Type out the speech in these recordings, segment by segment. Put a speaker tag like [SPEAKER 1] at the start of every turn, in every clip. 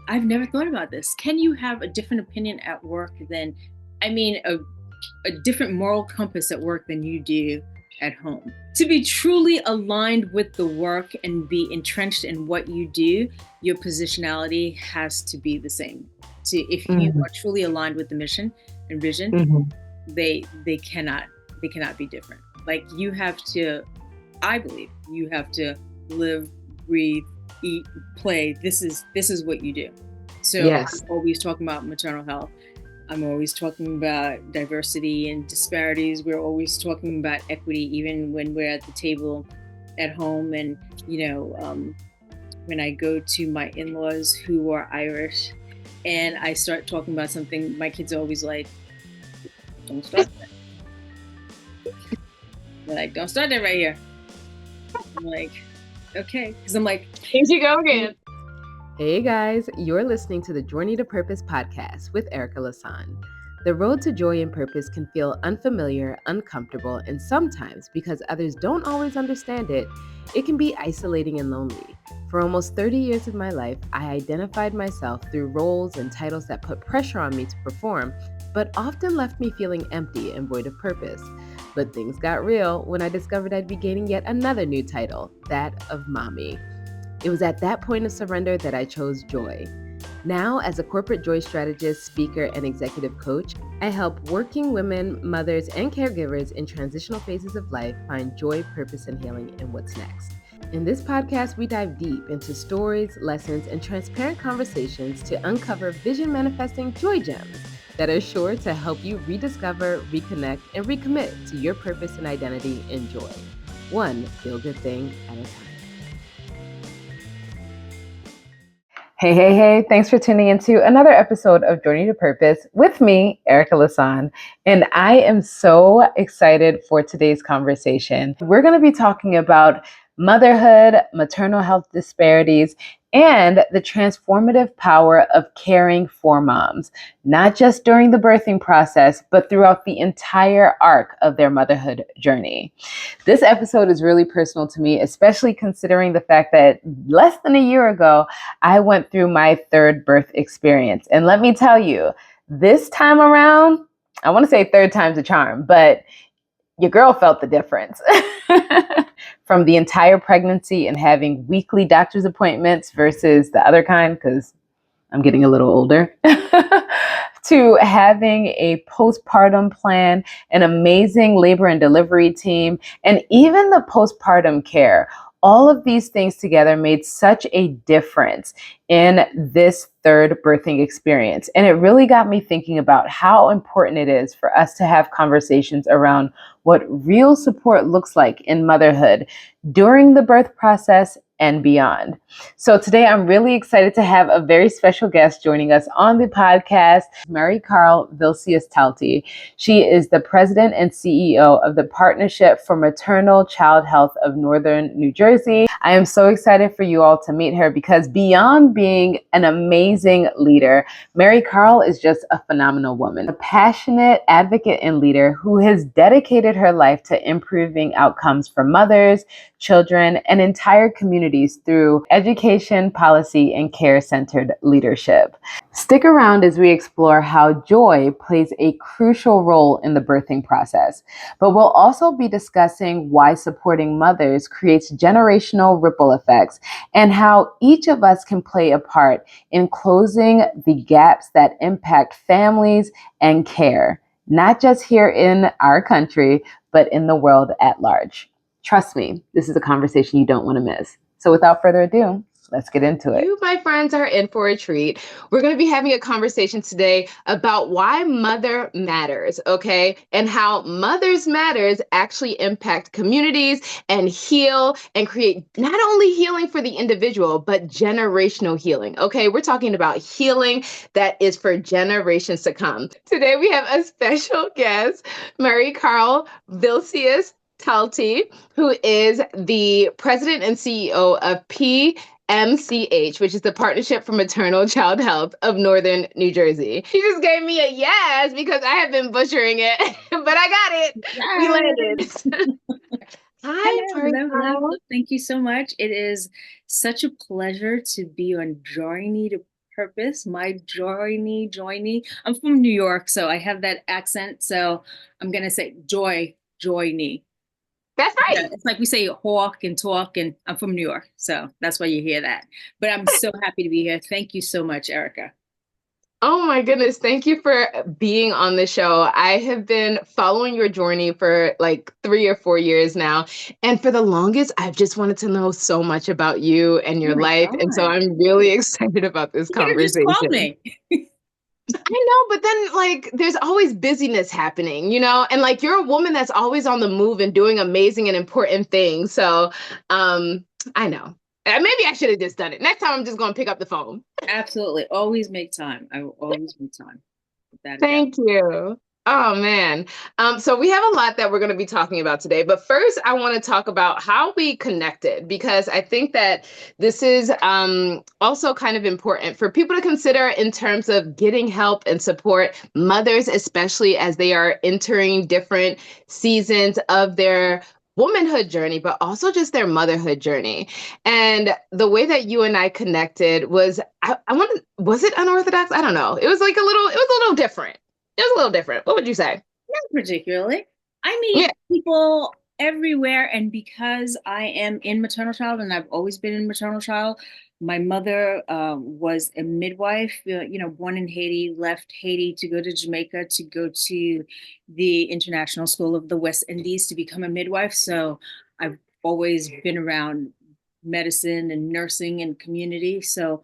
[SPEAKER 1] I've never thought about this. Can you have a different opinion at work than, a different moral compass at work than you do at home? To be truly aligned with the work and be entrenched in what you do, your positionality has to be the same. If you
[SPEAKER 2] Mhm,
[SPEAKER 1] are truly aligned with the mission and vision,
[SPEAKER 2] mhm.
[SPEAKER 1] they cannot be different. Like you have to, I believe you have to live, breathe, eat, play. This is what you do. So I'm
[SPEAKER 2] Yes.
[SPEAKER 1] always talking about maternal health. I'm always talking about diversity and disparities. We're always talking about equity, even when we're at the table at home. And you know, when I go to my in-laws who are Irish, and I start talking about something, my kids are always like, "Don't start that." They're like, "Don't start that right here." I'm like, "Okay," because I'm like,
[SPEAKER 3] Here you go again.
[SPEAKER 2] Hey guys, you're listening to the Journey to Purpose podcast with Erica Lasan. The road to joy and purpose can feel unfamiliar, uncomfortable, and sometimes, because others don't always understand it, it can be isolating and lonely. For almost 30 years of my life, I identified myself through roles and titles that put pressure on me to perform, but often left me feeling empty and void of purpose. But things got real when I discovered I'd be gaining yet another new title, that of mommy. It was at that point of surrender that I chose joy. Now, as a corporate joy strategist, speaker, and executive coach, I help working women, mothers, and caregivers in transitional phases of life find joy, purpose, and healing in what's next. In this podcast, we dive deep into stories, lessons, and transparent conversations to uncover vision manifesting joy gems that are sure to help you rediscover, reconnect, and recommit to your purpose and identity in joy. One feel good thing at a time. Hey, hey, hey, thanks for tuning into another episode of Journey to Purpose with me, Erica Lasan. And I am so excited for today's conversation. We're going to be talking about motherhood, maternal health disparities, and the transformative power of caring for moms, not just during the birthing process, but throughout the entire arc of their motherhood journey. This episode is really personal to me, especially considering the fact that less than a year ago, I went through my third birth experience. And let me tell you, this time around, I want to say third time's a charm, but your girl felt the difference. From the entire pregnancy and having weekly doctor's appointments versus the other kind, because I'm getting a little older, to having a postpartum plan, an amazing labor and delivery team, and even the postpartum care. All of these things together made such a difference in this third birthing experience. And it really got me thinking about how important it is for us to have conversations around what real support looks like in motherhood during the birth process and beyond. So today I'm really excited to have a very special guest joining us on the podcast, Mariekarl Vileus-Talty. She is the president and CEO of the Partnership for Maternal Child Health of Northern New Jersey. I am so excited for you all to meet her because beyond being an amazing leader, Mariekarl is just a phenomenal woman, a passionate advocate and leader who has dedicated her life to improving outcomes for mothers, children, and entire communities through education, policy, and care-centered leadership. Stick around as we explore how joy plays a crucial role in the birthing process, but we'll also be discussing why supporting mothers creates generational ripple effects and how each of us can play a part in closing the gaps that impact families and care, not just here in our country, but in the world at large. Trust me, this is a conversation you don't want to miss. So without further ado, let's get into it.
[SPEAKER 3] You, my friends, are in for a treat. We're going to be having a conversation today about why mother matters, okay? And how mothers matters actually impact communities and heal and create not only healing for the individual, but generational healing, okay? We're talking about healing that is for generations to come. Today we have a special guest, Mariekarl Vileus-Talty, who is the president and CEO of PMCH, which is the Partnership for Maternal Child Health of Northern New Jersey. She just gave me a yes because I have been butchering it, but I got it. We
[SPEAKER 1] yes.
[SPEAKER 3] landed. Hi,
[SPEAKER 1] Hello.
[SPEAKER 3] Mariekarl.
[SPEAKER 1] Thank you so much. It is such a pleasure to be on Journey to Purpose, my journey. I'm from New York, so I have that accent. So I'm going to say journey.
[SPEAKER 3] That's
[SPEAKER 1] Yeah,
[SPEAKER 3] right.
[SPEAKER 1] it's like we say hawk and talk, and I'm from New York, so that's why you hear that. But I'm so happy to be here. Thank you so much, Erica.
[SPEAKER 3] Oh my goodness. Thank you for being on the show. I have been following your journey for like 3 or 4 years now. And for the longest, I've just wanted to know so much about you and
[SPEAKER 1] Oh
[SPEAKER 3] your
[SPEAKER 1] my
[SPEAKER 3] life. And so
[SPEAKER 1] God.
[SPEAKER 3] I'm really excited about this
[SPEAKER 1] You could have just called
[SPEAKER 3] conversation.
[SPEAKER 1] me.
[SPEAKER 3] I know, but then like there's always busyness happening, and like you're a woman that's always on the move and doing amazing and important things. So, I know. Maybe I should have just done it. Next time I'm just going to pick up the phone.
[SPEAKER 1] Absolutely. Always make time. I will always make time, without a doubt.
[SPEAKER 3] Thank you. Oh man. So we have a lot that we're going to be talking about today, but first I want to talk about how we connected because I think that this is also kind of important for people to consider in terms of getting help and support mothers, especially as they are entering different seasons of their womanhood journey, but also just their motherhood journey. And the way that you and I connected was, I want was it unorthodox? I don't know. It was a little different. It was a little different. What would you say?
[SPEAKER 1] Not particularly. I
[SPEAKER 3] Yeah.
[SPEAKER 1] meet people everywhere, and because I am in maternal child, and I've always been in maternal child, my mother was a midwife, born in Haiti, left Haiti to go to Jamaica to go to the International School of the West Indies to become a midwife. So I've always been around medicine and nursing and community. So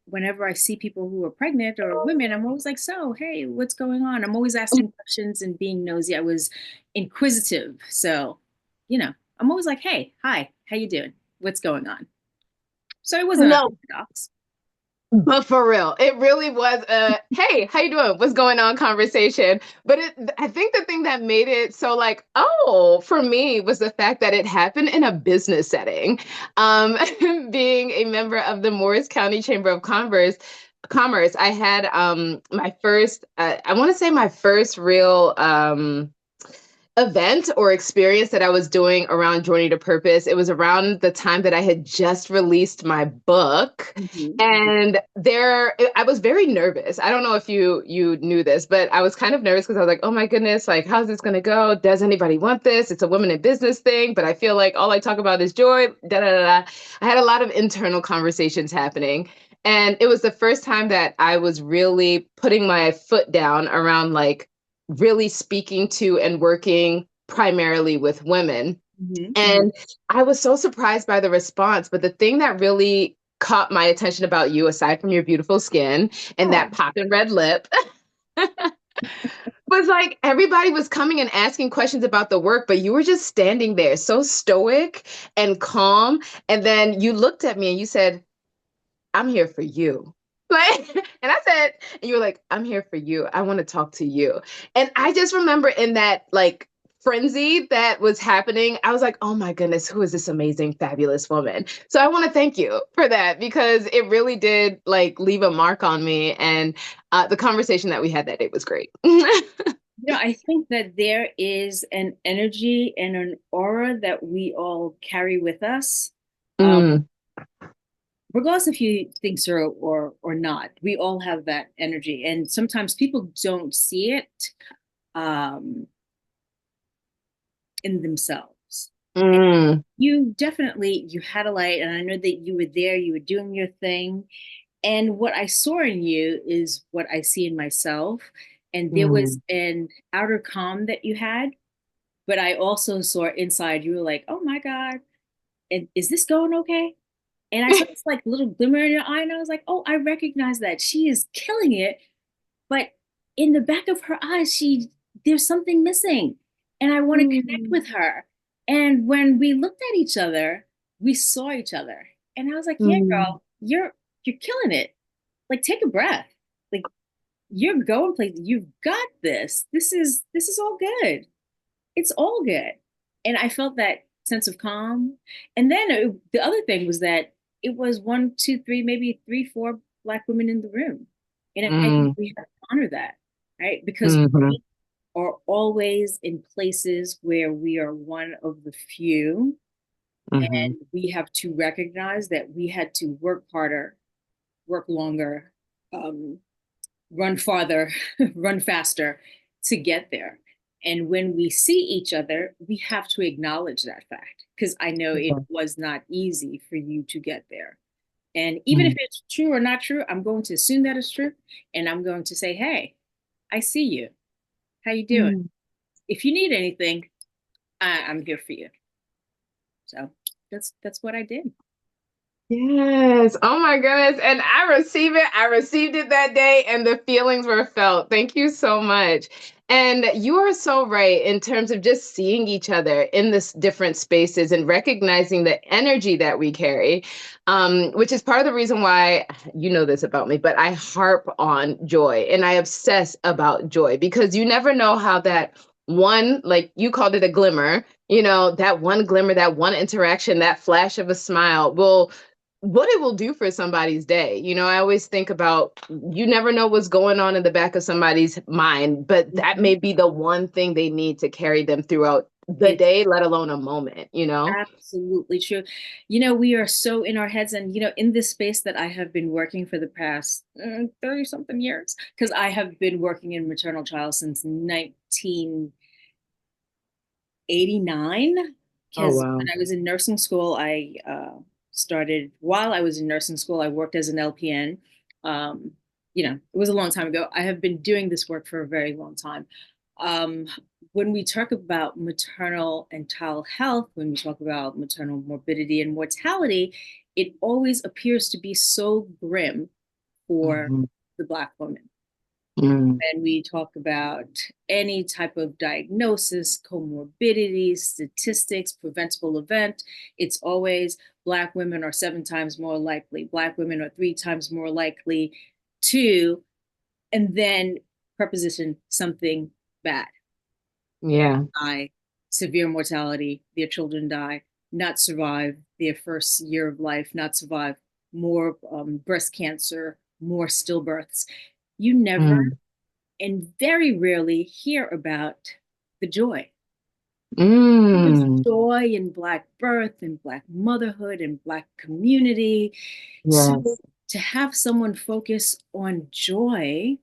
[SPEAKER 1] whenever I see people who are pregnant or women, I'm always like, so, hey, what's going on? I'm always asking questions and being nosy. I was inquisitive. So, I'm always like, hey, hi, how you doing? What's going on? So it wasn't
[SPEAKER 3] No,
[SPEAKER 1] unorthodox.
[SPEAKER 3] but for real, it really was a hey, how you doing? What's going on conversation. But I think the thing that made it so like, oh, for me was the fact that it happened in a business setting. Um, being a member of the Morris County Chamber of Commerce, I had my first I want to say my first real event or experience that I was doing around Journey to Purpose. It was around the time that I had just released my book.
[SPEAKER 1] Mhm.
[SPEAKER 3] And I was very nervous. I don't know if you knew this, but I was kind of nervous because I was like, oh my goodness, like how's this gonna go? Does anybody want this? It's a women in business thing, but I feel like all I talk about is joy. Da da da da. I had a lot of internal conversations happening. And it was the first time that I was really putting my foot down around like really speaking to and working primarily with women.
[SPEAKER 1] Mhm. Mhm.
[SPEAKER 3] And I was so surprised by the response. But the thing that really caught my attention about you, aside from your beautiful skin and
[SPEAKER 1] Oh,
[SPEAKER 3] that popping red lip, was like everybody was coming and asking questions about the work, but you were just standing there so stoic and calm. And then you looked at me and you said, I'm here for you. Like, and I said, and you were like, I'm here for you. I want to talk to you. And I just remember in that like frenzy that was happening, I was like, oh my goodness, who is this amazing, fabulous woman? So I want to thank you for that because it really did like leave a mark on me. And the conversation that we had that day was great.
[SPEAKER 1] I think that there is an energy and an aura that we all carry with us. Um,
[SPEAKER 3] Mm,
[SPEAKER 1] Regardless if you think so or not, we all have that energy, and sometimes people don't see it um, in themselves. And
[SPEAKER 3] mm,
[SPEAKER 1] you had a light, and I know that you were there, you were doing your thing, and what I saw in you is what I see in myself. And there was
[SPEAKER 3] mm,
[SPEAKER 1] an outer calm that you had, but I also saw inside you were like, oh my God, and is this going okay? And I saw this like little glimmer in your eye, and I was like, oh, I recognize that. She is killing it. But in the back of her eyes, there's something missing. And I want to connect
[SPEAKER 3] mm,
[SPEAKER 1] with her. And when we looked at each other, we saw each other. And I was like, yeah,
[SPEAKER 3] mm,
[SPEAKER 1] girl, you're killing it. Like, take a breath. Like, you're going places. You've got this. This is all good. It's all good. And I felt that sense of calm. And then the other thing was that it was one, two, three, maybe three, four Black women in the room. And I think
[SPEAKER 3] mm,
[SPEAKER 1] we have to honor that, right? Because
[SPEAKER 3] mhm,
[SPEAKER 1] we are always in places where we are one of the few.
[SPEAKER 3] mhm,
[SPEAKER 1] And we have to recognize that we had to work harder, work longer, um, run farther, run faster to get there. And when we see each other, we have to acknowledge that fact, because I know it was not easy for you to get there. And even if it's true or not true, I'm going to assume that it's true. And I'm going to say, hey, I see you. How you doing? If you need anything, I'm here for you. So that's what I did.
[SPEAKER 3] Yes. Oh my goodness. And I receive it. I received it that day and the feelings were felt. Thank you so much. And you are so right in terms of just seeing each other in this different spaces and recognizing the energy that we carry, which is part of the reason why you know this about me, but I harp on joy and I obsess about joy because you never know how that one, like you called it a glimmer, that one glimmer, that one interaction, that flash of a smile will what it will do for somebody's day. I always think about you never know what's going on in the back of somebody's mind, but that may be the one thing they need to carry them throughout the day, let alone a moment.
[SPEAKER 1] Absolutely true. We are so in our heads, and in this space that I have been working for the past 30 something years, because I have been working in maternal child since 1989.
[SPEAKER 3] Oh,
[SPEAKER 1] Because
[SPEAKER 3] wow.
[SPEAKER 1] when I was in nursing school, I while I was in nursing school, I worked as an LPN. It was a long time ago. I have been doing this work for a very long time. Um, when we talk about maternal and child health, when we talk about maternal morbidity and mortality, it always appears to be so grim for the Black woman. And we talk about any type of diagnosis, comorbidity, statistics, preventable event, it's always Black women are 7 times more likely, Black women are 3 times more likely to, and then preposition something bad.
[SPEAKER 3] Yeah.
[SPEAKER 1] Die, severe mortality, their children die, not survive their first year of life, not survive, more breast cancer, more stillbirths. You never and very rarely hear about the joy. There's joy in Black birth and Black motherhood and Black community.
[SPEAKER 3] Yes.
[SPEAKER 1] So to have someone focus on joy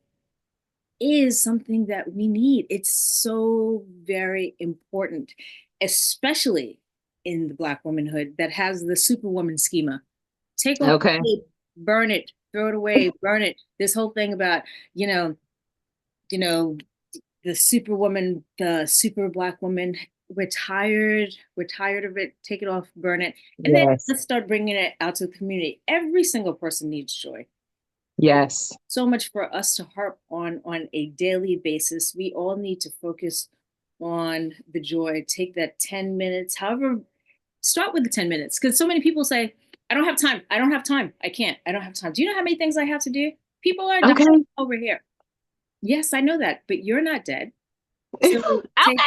[SPEAKER 1] is something that we need. It's so very important, especially in the Black womanhood that has the superwoman schema. Take off the tape, burn it, throw it away, burn it. This whole thing about, the superwoman, the super Black woman, we're tired of it, take it off, burn it. And then let's start bringing it out to the community. Every single person needs joy.
[SPEAKER 3] Yes.
[SPEAKER 1] So much for us to harp on a daily basis. We all need to focus on the joy. Take that 10 minutes, however, start with the 10 minutes. Because so many people say, I don't have time. I don't have time. I can't. I don't have time. Do you know how many things I have to do? People are dying over here. Yes, I know that, but you're not dead. So take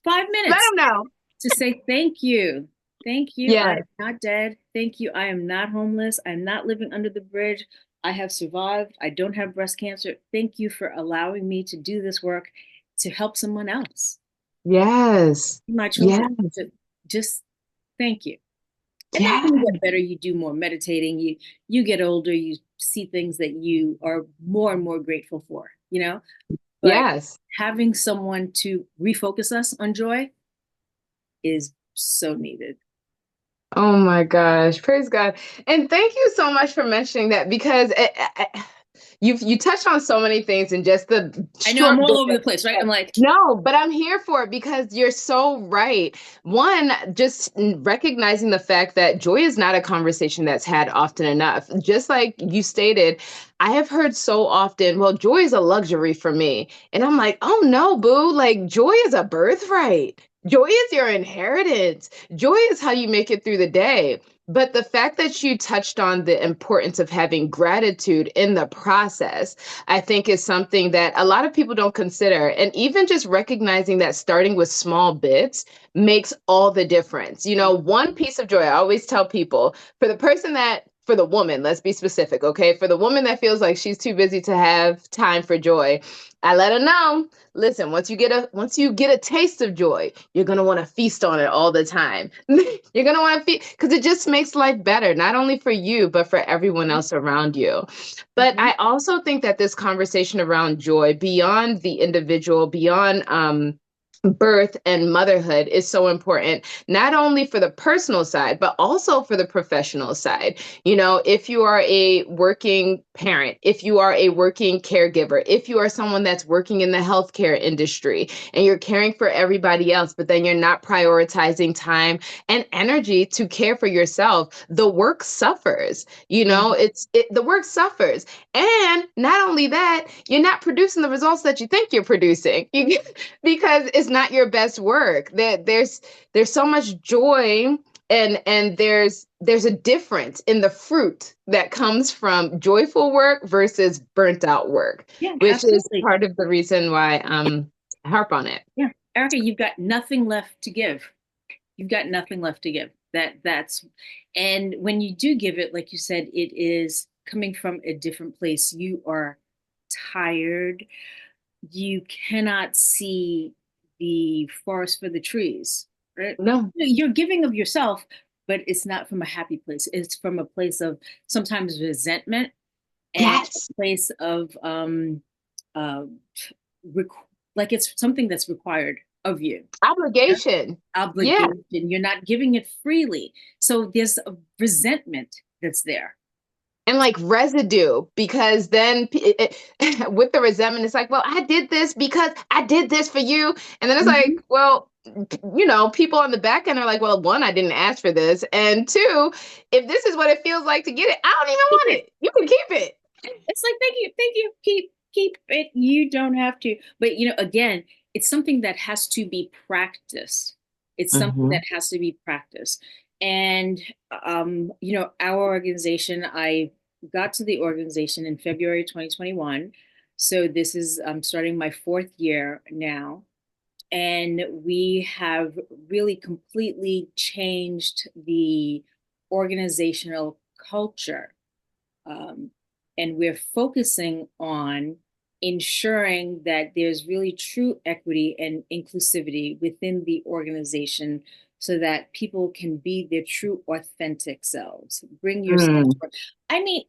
[SPEAKER 1] 5 minutes.
[SPEAKER 3] Let them know.
[SPEAKER 1] To say thank you. Thank you. I am not dead. Thank you. I am not homeless. I'm not living under the bridge. I have survived. I don't have breast cancer. Thank you for allowing me to do this work to help someone else.
[SPEAKER 3] Yes.
[SPEAKER 1] My children. Yes. Just thank you. And then you get better, you do more meditating, you get older, you see things that you are more and more grateful for, But having someone to refocus us on joy is so needed.
[SPEAKER 3] Oh my gosh, praise God. And thank you so much for mentioning that because you touched on so many things and just the
[SPEAKER 1] I know I'm all over the place, right? I'm like,
[SPEAKER 3] no, but I'm here for it because you're so right. One, just recognizing the fact that joy is not a conversation that's had often enough. Just like you stated, I have heard so often, well, joy is a luxury for me. And I'm like, oh no, boo, like joy is a birthright. Joy is your inheritance. Joy is how you make it through the day. But the fact that you touched on the importance of having gratitude in the process, I think is something that a lot of people don't consider. And even just recognizing that starting with small bits makes all the difference. One piece of joy, I always tell people, for the person that for the woman, let's be specific, okay? For the woman that feels like she's too busy to have time for joy, I let her know, listen, once you get a taste of joy, you're going to want to feast on it all the time. You're going to want to feast because it just makes life better, not only for you, but for everyone else around you. But
[SPEAKER 1] Mhm.
[SPEAKER 3] I also think that this conversation around joy, beyond the individual, beyond birth and motherhood, is so important, not only for the personal side, but also for the professional side. You know, if you are a working parent, if you are a working caregiver, if you are someone that's working in the healthcare industry and you're caring for everybody else, but then you're not prioritizing time and energy to care for yourself, the work suffers. You know,
[SPEAKER 1] Mhm.
[SPEAKER 3] the work suffers. And not only that, you're not producing the results that you think you're producing. Because it's not your best work. There's so much joy, and there's a difference in the fruit that comes from joyful work versus burnt out work,
[SPEAKER 1] Yeah,
[SPEAKER 3] which is
[SPEAKER 1] absolutely.
[SPEAKER 3] part of the reason why I harp on it.
[SPEAKER 1] Yeah, Erica, you've got nothing left to give. You've got nothing left to give. That's and when you do give it, like you said, it is coming from a different place. You are tired. You cannot see the forest for the trees, right?
[SPEAKER 3] No.
[SPEAKER 1] You're giving of yourself, but it's not from a happy place. It's from a place of sometimes resentment and
[SPEAKER 3] Yes.
[SPEAKER 1] a place of uh, requ- like it's something that's required of you. Yeah.
[SPEAKER 3] Obligation. Yeah.
[SPEAKER 1] Obligation. You're not giving it freely. So there's a resentment that's there.
[SPEAKER 3] And like residue, because then with the resentment, it's like, well, I did this because I did this for you. And then it's
[SPEAKER 1] Mhm.
[SPEAKER 3] like, well, you know, people on the back end are like, well, one, I didn't ask for this. And two, if this is what it feels like to get it, I don't even
[SPEAKER 1] Keep
[SPEAKER 3] want
[SPEAKER 1] it.
[SPEAKER 3] it. You can keep it.
[SPEAKER 1] It's like, thank you, keep it. You don't have to. But again, it's something that has to be practiced. It's something
[SPEAKER 3] Mm-hmm.
[SPEAKER 1] that has to be practiced. And our organization, I got to the organization in February 2021. So this is I'm starting my fourth year now. And we have really completely changed the organizational culture, um, and we're focusing on ensuring that there's really true equity and inclusivity within the organization so that people can be their true authentic selves. Bring yourself to
[SPEAKER 3] Mm.
[SPEAKER 1] work. I mean,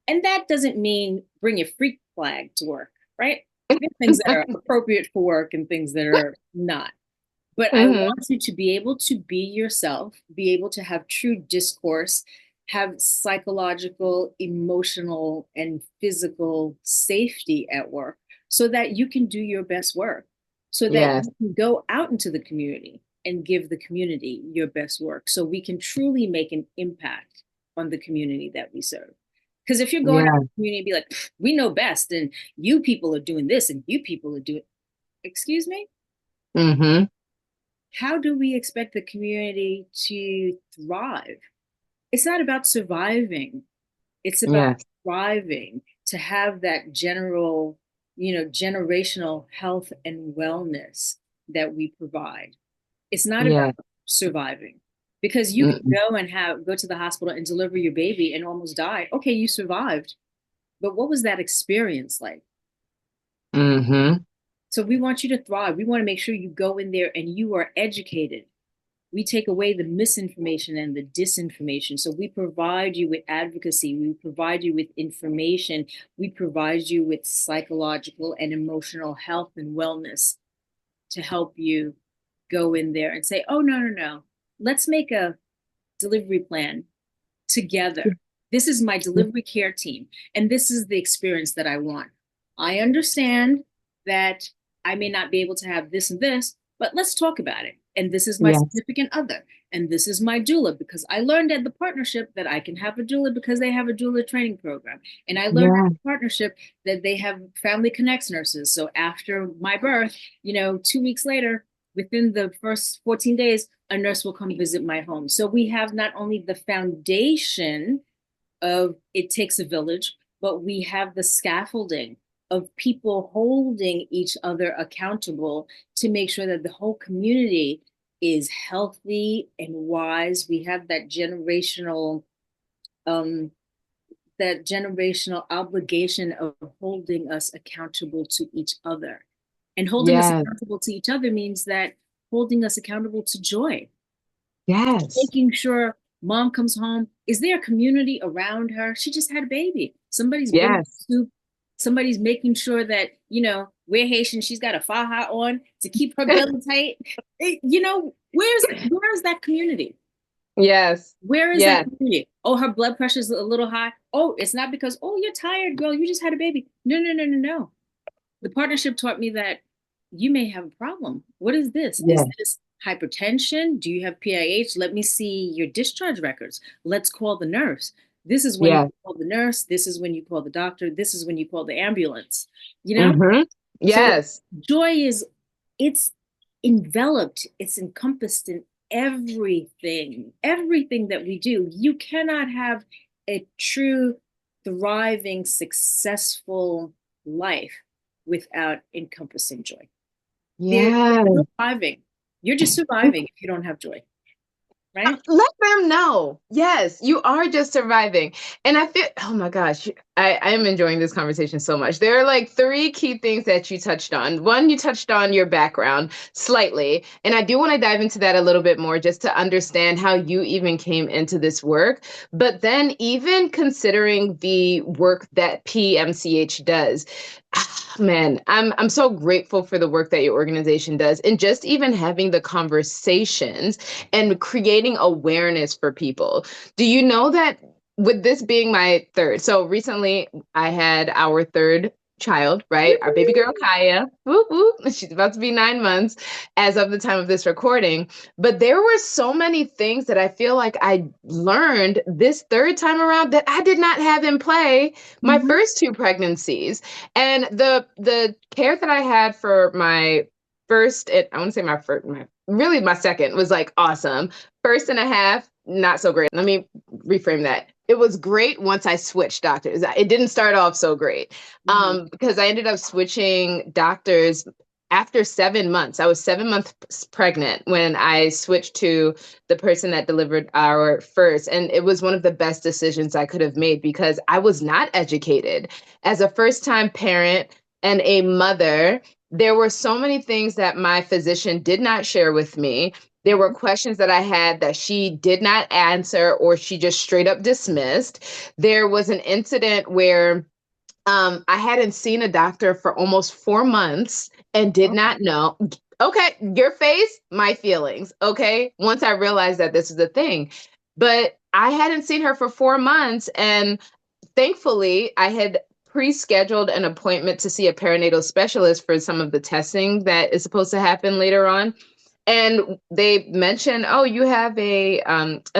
[SPEAKER 1] and that doesn't mean bring your freak flag to work, right? There are things that are appropriate for work and things that are not. But I
[SPEAKER 3] Mm-hmm.
[SPEAKER 1] want you to be able to be yourself, be able to have true discourse, have psychological, emotional, and physical safety at work so that you can do your best work, so that
[SPEAKER 3] Yes.
[SPEAKER 1] you can go out into the community and give the community your best work so we can truly make an impact on the community that we serve. Because if you're going out
[SPEAKER 3] Yeah.
[SPEAKER 1] in the community and be like, we know best, and you people are doing this, and you people are doing, excuse me?
[SPEAKER 3] Mm-hmm.
[SPEAKER 1] How do we expect the community to thrive? It's not about surviving, it's about
[SPEAKER 3] Yes.
[SPEAKER 1] thriving, to have that generational health and wellness that we provide. It's not about
[SPEAKER 3] Yes.
[SPEAKER 1] surviving, because you can
[SPEAKER 3] Mm-mm.
[SPEAKER 1] go to the hospital and deliver your baby and almost die. Okay, you survived, but what was that experience like?
[SPEAKER 3] Mm-hmm.
[SPEAKER 1] So we want you to thrive. We want to make sure you go in there and you are educated. We take away the misinformation and the disinformation. So we provide you with advocacy, we provide you with information, we provide you with psychological and emotional health and wellness to help you go in there and say, oh, no, no, no. Let's make a delivery plan together. This is my delivery care team, and this is the experience that I want. I understand that I may not be able to have this and this, but let's talk about it. And this is my
[SPEAKER 3] Yes.
[SPEAKER 1] significant other, and this is my doula, because I learned at the partnership that I can have a doula because they have a doula training program. And I learned at
[SPEAKER 3] Yeah.
[SPEAKER 1] the partnership that they have family connects nurses. So after my birth, 2 weeks later, within the first 14 days, a nurse will come visit my home. So we have not only the foundation of it takes a village, but we have the scaffolding of people holding each other accountable to make sure that the whole community is healthy and wise. We have that generational that generational obligation of holding us accountable to each other. And holding us
[SPEAKER 3] Yes.
[SPEAKER 1] accountable to each other means that holding us accountable to joy,
[SPEAKER 3] Yes.
[SPEAKER 1] making sure mom comes home. Is there a community around her? She just had a baby. Somebody's bringing
[SPEAKER 3] Yes.
[SPEAKER 1] soup. Somebody's making sure that, we're Haitian. She's got a faja on to keep her belly tight. Where's that community?
[SPEAKER 3] Yes.
[SPEAKER 1] Where is that
[SPEAKER 3] Yes.
[SPEAKER 1] community? Oh, her blood pressure is a little high. Oh, it's not because, oh, you're tired, girl. You just had a baby. No, no, no, no, no. The partnership taught me that you may have a problem. What is this? Is
[SPEAKER 3] Yes.
[SPEAKER 1] this hypertension? Do you have PIH? Let me see your discharge records. Let's call the nurse. This is when
[SPEAKER 3] Yes.
[SPEAKER 1] you call the nurse. This is when you call the doctor. This is when you call the ambulance.
[SPEAKER 3] Mm-hmm.
[SPEAKER 1] So
[SPEAKER 3] Yes.
[SPEAKER 1] joy it's enveloped, it's encompassed in everything that we do. You cannot have a true, thriving, successful life without encompassing joy. They're
[SPEAKER 3] Yes.
[SPEAKER 1] surviving. You're just surviving if you don't have joy, right?
[SPEAKER 3] Let them know. Yes, you are just surviving. And I feel, oh my gosh, I am enjoying this conversation so much. There are like three key things that you touched on. One, you touched on your background slightly. And I do want to dive into that a little bit more just to understand how you even came into this work. But then, even considering the work that PMCH does, man, I'm so grateful for the work that your organization does, and just even having the conversations and creating awareness for people. Do you know that with this being my third, so recently I had our third child, right? Our baby girl Kaya. Whoop, whoop. She's about to be 9 months as of the time of this recording. But there were so many things that I feel like I learned this third time around that I did not have in play my
[SPEAKER 1] Mhm.
[SPEAKER 3] first two pregnancies. And the care that I had for my first, I want to say my first, really my second was like awesome. First and a half, not so great. Let me reframe that. It was great once I switched doctors. It didn't start off so great because I ended up switching doctors after 7 months. I was 7 months pregnant when I switched to the person that delivered our first. And it was one of the best decisions I could have made because I was not educated. As a first time parent and a mother, there were so many things that my physician did not share with me. There were questions that I had that she did not answer or she just straight up dismissed. There was an incident where I hadn't seen a doctor for almost 4 months and did not know. Okay, your face, my feelings. Okay, once I realized that this is a thing, but I hadn't seen her for 4 months, and thankfully, I had pre-scheduled an appointment to see a perinatal specialist for some of the testing that is supposed to happen later on. And they mentioned, oh, you have a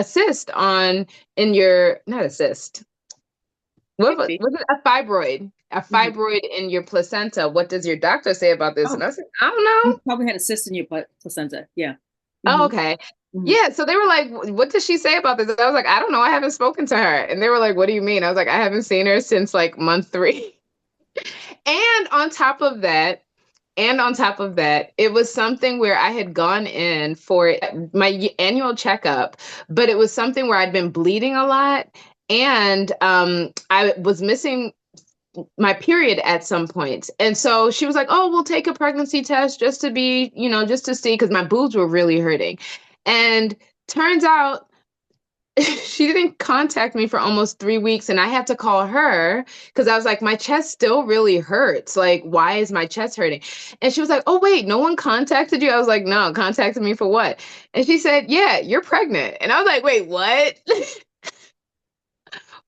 [SPEAKER 3] cyst on in your, not a cyst. What
[SPEAKER 1] Could
[SPEAKER 3] was,
[SPEAKER 1] be.
[SPEAKER 3] was it? A
[SPEAKER 1] Mhm.
[SPEAKER 3] fibroid in your placenta. What does your doctor say about this? And
[SPEAKER 1] Oh,
[SPEAKER 3] I said, I don't know.
[SPEAKER 1] you probably had a cyst in your placenta. Yeah.
[SPEAKER 3] Oh,
[SPEAKER 1] Hmm.
[SPEAKER 3] okay.
[SPEAKER 1] Hmm.
[SPEAKER 3] Yeah. So they were like, what does she say about this? And I was like, I don't know. I haven't spoken to her. And they were like, what do you mean? I was like, I haven't seen her since like month 3. And on top of that, it was something where I had gone in for my annual checkup, but it was something where I'd been bleeding a lot. And I was missing my period at some point. And so she was like, oh, we'll take a pregnancy test just to be, just to see, because my boobs were really hurting. And turns out she didn't contact me for almost 3 weeks, and I had to call her because I was like, my chest still really hurts. Like, why is my chest hurting? And she was like, oh, wait, no one contacted you? I was like, no, contacted me for what? And she said, yeah, you're pregnant. And I was like, wait, what?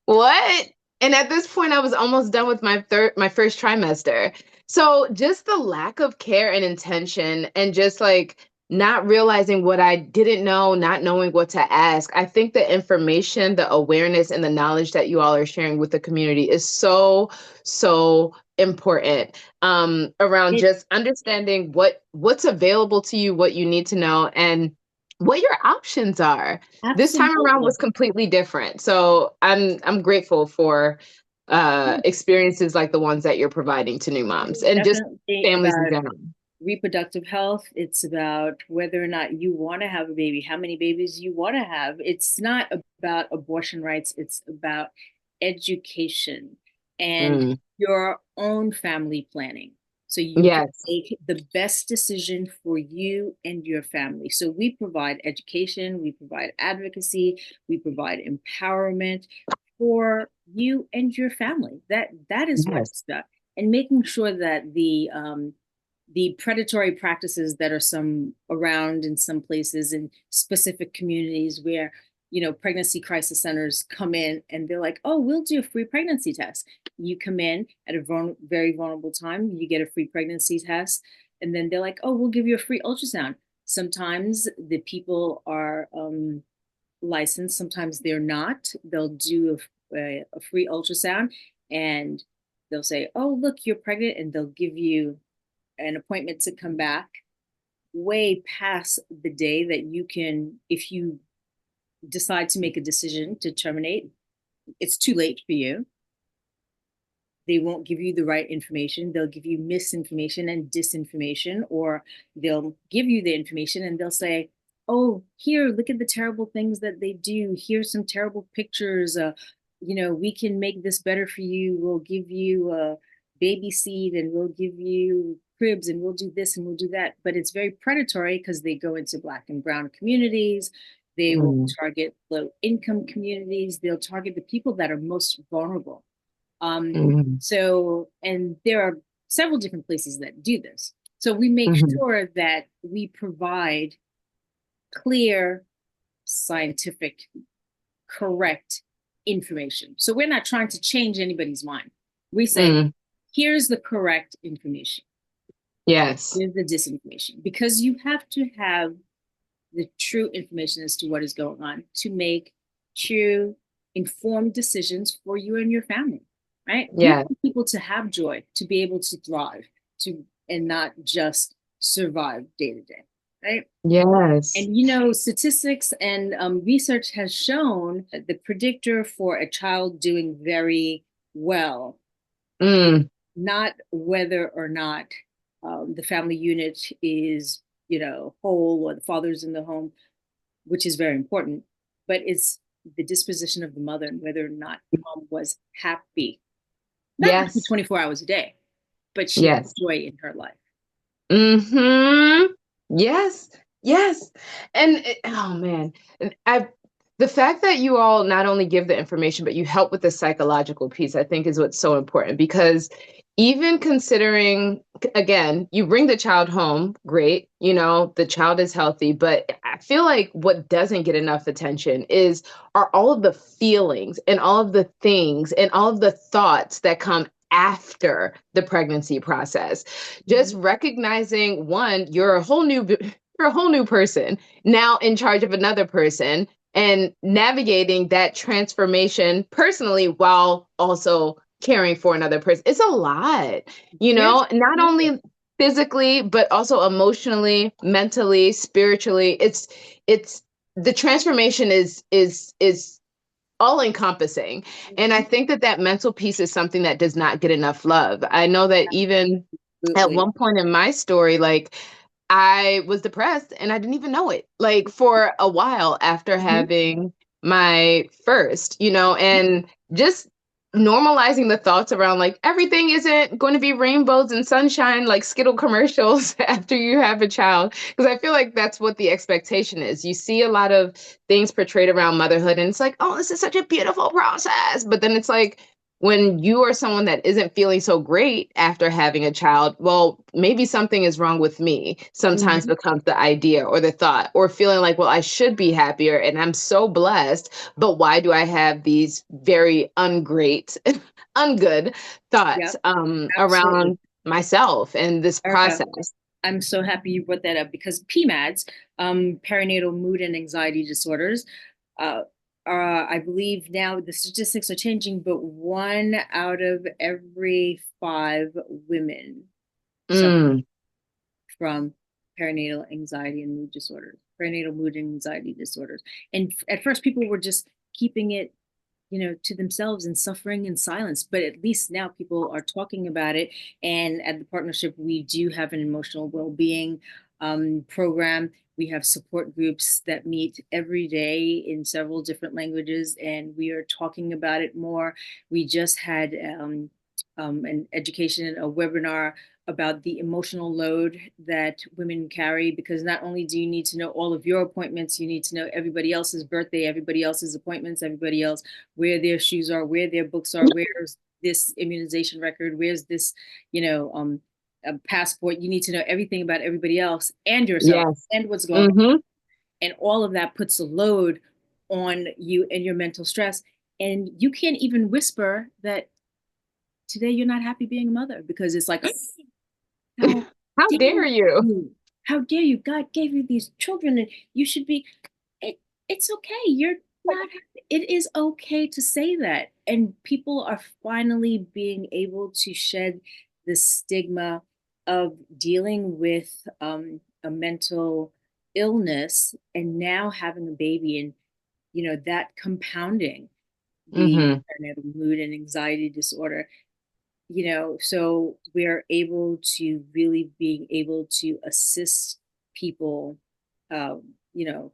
[SPEAKER 3] What? And at this point, I was almost done with my first trimester. So just the lack of care and intention, and just like not realizing what I didn't know, not knowing what to ask. I think the information, the awareness, and the knowledge that you all are sharing with the community is so, so important around
[SPEAKER 1] It
[SPEAKER 3] just understanding what's available to you, what you need to know, and what your options are. This time around
[SPEAKER 1] absolutely.
[SPEAKER 3] was completely different. So I'm grateful for experiences like the ones that you're providing to new moms and just
[SPEAKER 1] Definitely
[SPEAKER 3] families in
[SPEAKER 1] about
[SPEAKER 3] general.
[SPEAKER 1] reproductive health. It's about whether or not you want to have a baby, how many babies you want to have. It's not about abortion rights. It's about education and
[SPEAKER 3] Mm.
[SPEAKER 1] your own family planning. So you can
[SPEAKER 3] Yes.
[SPEAKER 1] make the best decision for you and your family. So we provide education, we provide advocacy, we provide empowerment for you and your family. That is what
[SPEAKER 3] Yes.
[SPEAKER 1] it's about. And making sure that the predatory practices that are some around in some places in specific communities where pregnancy crisis centers come in and they're like, oh, we'll do a free pregnancy test. You come in at a very vulnerable time, you get a free pregnancy test, and then they're like, oh, we'll give you a free ultrasound. Sometimes the people are licensed, sometimes they're not. They'll do a free ultrasound and they'll say, oh, look, you're pregnant, and they'll give you an appointment to come back way past the day that you can, if you decide to make a decision to terminate, it's too late for you. They won't give you the right information. They'll give you misinformation and disinformation, or they'll give you the information and they'll say, oh, here, look at the terrible things that they do. Here's some terrible pictures. We can make this better for you. We'll give you a baby seat and we'll give you cribs and we'll do this and we'll do that. But it's very predatory because they go into Black and brown communities. They will
[SPEAKER 3] Mm.
[SPEAKER 1] target low income communities. They'll target the people that are most vulnerable.
[SPEAKER 3] Mm.
[SPEAKER 1] And there are several different places that do this. So we make
[SPEAKER 3] Mhm.
[SPEAKER 1] sure that we provide clear, scientific, correct information. So we're not trying to change anybody's mind. We say,
[SPEAKER 3] Mm.
[SPEAKER 1] here's the correct information,
[SPEAKER 3] Yes.
[SPEAKER 1] here's the disinformation, because you have to have the true information as to what is going on to make true, informed decisions for you and your family, right? We
[SPEAKER 3] Yeah.
[SPEAKER 1] want people to have joy, to be able to thrive, and not just survive day to day, right?
[SPEAKER 3] Yes.
[SPEAKER 1] And statistics and research has shown that the predictor for a child doing very well,
[SPEAKER 3] Mm.
[SPEAKER 1] not whether or not the family unit is, whole, or the father's in the home, which is very important, but it's the disposition of the mother and whether or not mom was happy, not happy
[SPEAKER 3] Yes.
[SPEAKER 1] 24 hours a day, but she had
[SPEAKER 3] Yes.
[SPEAKER 1] joy in her life.
[SPEAKER 3] Mm-hmm. Yes. Yes. Oh man. And the fact that you all not only give the information, but you help with the psychological piece, I think is what's so important, because even considering, again, you bring the child home, great, the child is healthy, but I feel like what doesn't get enough attention are all of the feelings and all of the things and all of the thoughts that come after the pregnancy process. Just recognizing, one, you're a whole new person now in charge of another person, and navigating that transformation personally while also caring for another person. It's a lot,
[SPEAKER 1] Yes,
[SPEAKER 3] not
[SPEAKER 1] absolutely.
[SPEAKER 3] only physically, but also emotionally, mentally, spiritually. It's the transformation is all encompassing. And I
[SPEAKER 1] Mhm.
[SPEAKER 3] think that mental piece is something that does not get enough love. I know that even at
[SPEAKER 1] Absolutely.
[SPEAKER 3] one point in my story, like, I was depressed and I didn't even know it, like, for a while after
[SPEAKER 1] Mhm.
[SPEAKER 3] having my first, and just normalizing the thoughts around, like, everything isn't going to be rainbows and sunshine like Skittle commercials after you have a child. Because I feel like that's what the expectation is. You see a lot of things portrayed around motherhood, and it's like, oh, this is such a beautiful process. But then it's like, when you are someone that isn't feeling so great after having a child, well, maybe something is wrong with me, sometimes
[SPEAKER 1] Mhm.
[SPEAKER 3] becomes the idea or the thought, or feeling like, well, I should be happier and I'm so blessed, but why do I have these very ungood thoughts
[SPEAKER 1] Yep, absolutely.
[SPEAKER 3] around myself and this
[SPEAKER 1] Erica,
[SPEAKER 3] process?
[SPEAKER 1] I'm so happy you brought that up because PMADS, perinatal mood and anxiety disorders, uh, I believe now the statistics are changing, but 1 out of every 5 women suffer
[SPEAKER 3] Mm,
[SPEAKER 1] from perinatal anxiety and mood disorders, perinatal mood and anxiety disorders. And at first, people were just keeping it, to themselves and suffering in silence. But at least now people are talking about it. And at the partnership, we do have an emotional well-being program We have support groups that meet every day in several different languages, and we are talking about it more. We just had an education, a webinar about the emotional load that women carry, because not only do you need to know all of your appointments, you need to know everybody else's birthday, everybody else's appointments, everybody else, where their shoes are, where their books are, where's this immunization record, where's this, you know, a passport. You need to know everything about everybody else and yourself
[SPEAKER 3] Yes.
[SPEAKER 1] and what's going on.
[SPEAKER 3] Mm-hmm.
[SPEAKER 1] And all of that puts a load on you and your mental stress. And you can't even whisper that today you're not happy being a mother, because it's like, how
[SPEAKER 3] How
[SPEAKER 1] dare
[SPEAKER 3] dare you?
[SPEAKER 1] you? How dare you? God gave you these children and you should be, it, it's okay. You're not happy. It is okay to say that. And people are finally being able to shed the stigma of dealing with a mental illness and now having a baby, and, you know, that compounding the
[SPEAKER 3] Mm-hmm.
[SPEAKER 1] mood and anxiety disorder, you know. So we're able to really being able to assist people, you know,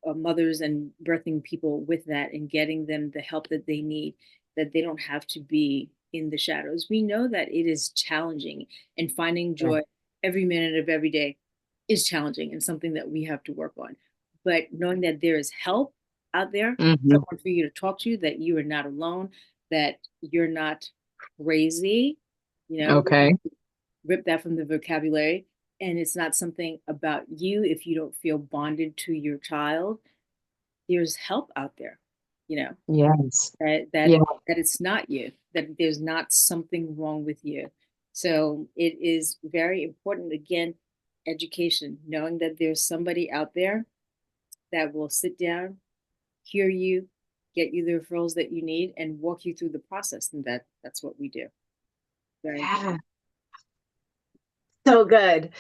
[SPEAKER 1] mothers and birthing people with that, and getting them the help that they need, that they don't have to be in the shadows. We know that it is challenging, and finding
[SPEAKER 3] Yeah.
[SPEAKER 1] joy every minute of every day is challenging and something that we have to work on. But knowing that there is help out there,
[SPEAKER 3] Mm-hmm.
[SPEAKER 1] someone for you to talk to, that you are not alone, that you're not crazy, you know,
[SPEAKER 3] Okay.
[SPEAKER 1] rip that from the vocabulary. And it's not something about you if you don't feel bonded to your child. There's help out there, you know,
[SPEAKER 3] Yes.
[SPEAKER 1] that
[SPEAKER 3] Yeah.
[SPEAKER 1] that it's not you, that there's not something wrong with you. So it is very important, again, education, knowing that there's somebody out there that will sit down, hear you, get you the referrals that you need, and walk you through the process. And that's what we do. Very
[SPEAKER 3] Yeah.
[SPEAKER 1] important.
[SPEAKER 3] So good.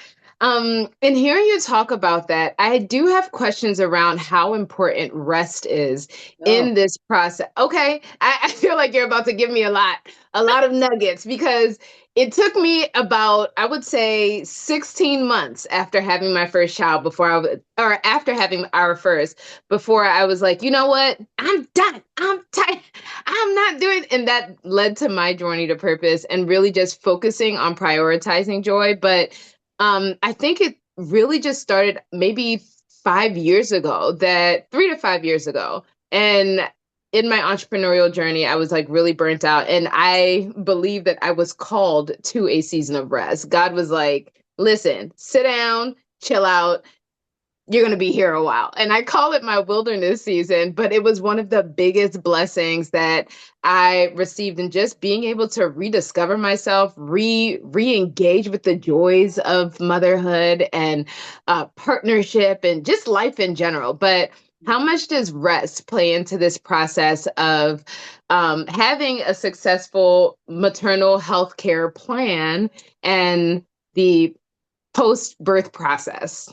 [SPEAKER 3] And hearing you talk about that, I do have questions around how important rest is
[SPEAKER 1] Oh,
[SPEAKER 3] in this process. Okay, I feel like you're about to give me a lot of nuggets, because it took me about, I would say, 16 months after having my first child before I would, or after having our first, before I was like, you know what, I'm done. I'm tired. I'm not doing, and that led to my journey to purpose and really just focusing on prioritizing joy. But I think it really just started maybe 5 years ago, that 3 to 5 years ago. And in my entrepreneurial journey, I was like really burnt out. And I believe that I was called to a season of rest. God was like, listen, sit down, chill out, you're going to be here a while. And I call it my wilderness season, but it was one of the biggest blessings that I received in just being able to rediscover myself, re-engage with the joys of motherhood and partnership and just life in general. But how much does rest play into this process of having a successful maternal health care plan and the post birth process?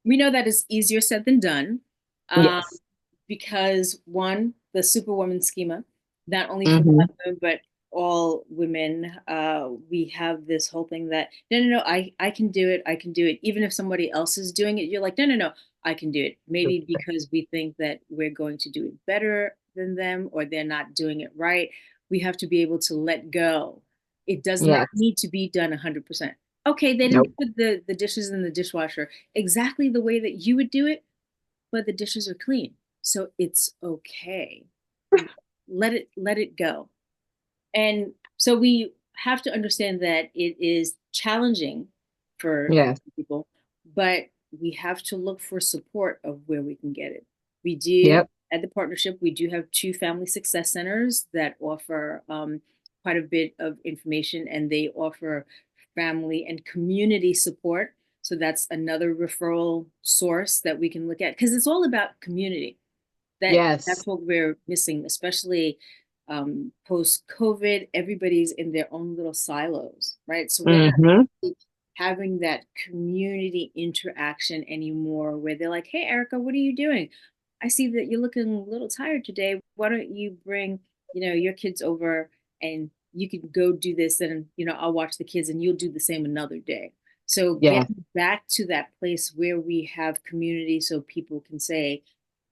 [SPEAKER 1] we know that it's easier said than done, um,
[SPEAKER 3] Yes.
[SPEAKER 1] because one, the superwoman schema, not only for
[SPEAKER 3] Hmm.
[SPEAKER 1] Black women but all women, we have this whole thing that no, no, no, I can do it, I can do it. Even if somebody else is doing it, you're like, no, no, no, I can do it. Maybe because we think that we're going to do it better than them, or they're not doing it right. We have to be able to let go. It does not
[SPEAKER 3] Yes.
[SPEAKER 1] need to be done 100%. Okay, they didn't
[SPEAKER 3] Nope.
[SPEAKER 1] put the dishes in the dishwasher exactly the way that you would do it, but the dishes are clean. So it's okay. Let it go. And so we have to understand that it is challenging for
[SPEAKER 3] Yes.
[SPEAKER 1] people, but we have to look for support of where we can get it. We do
[SPEAKER 3] Yep.
[SPEAKER 1] at the partnership, we do have two family success centers that offer quite a bit of information, and they offer family and community support. So that's another referral source that we can look at, because it's all about community.
[SPEAKER 3] Yes.
[SPEAKER 1] That's what we're missing, especially post COVID. Everybody's in their own little silos, right? So we're not
[SPEAKER 3] Hmm.
[SPEAKER 1] really having that community interaction anymore, where they're like, "Hey, Erica, what are you doing? I see that you're looking a little tired today. Why don't you bring, you know, your kids over, and you can go do this, and, you know, I'll watch the kids and you'll do the same another day." So
[SPEAKER 3] Yeah.
[SPEAKER 1] getting back to that place where we have community so people can say,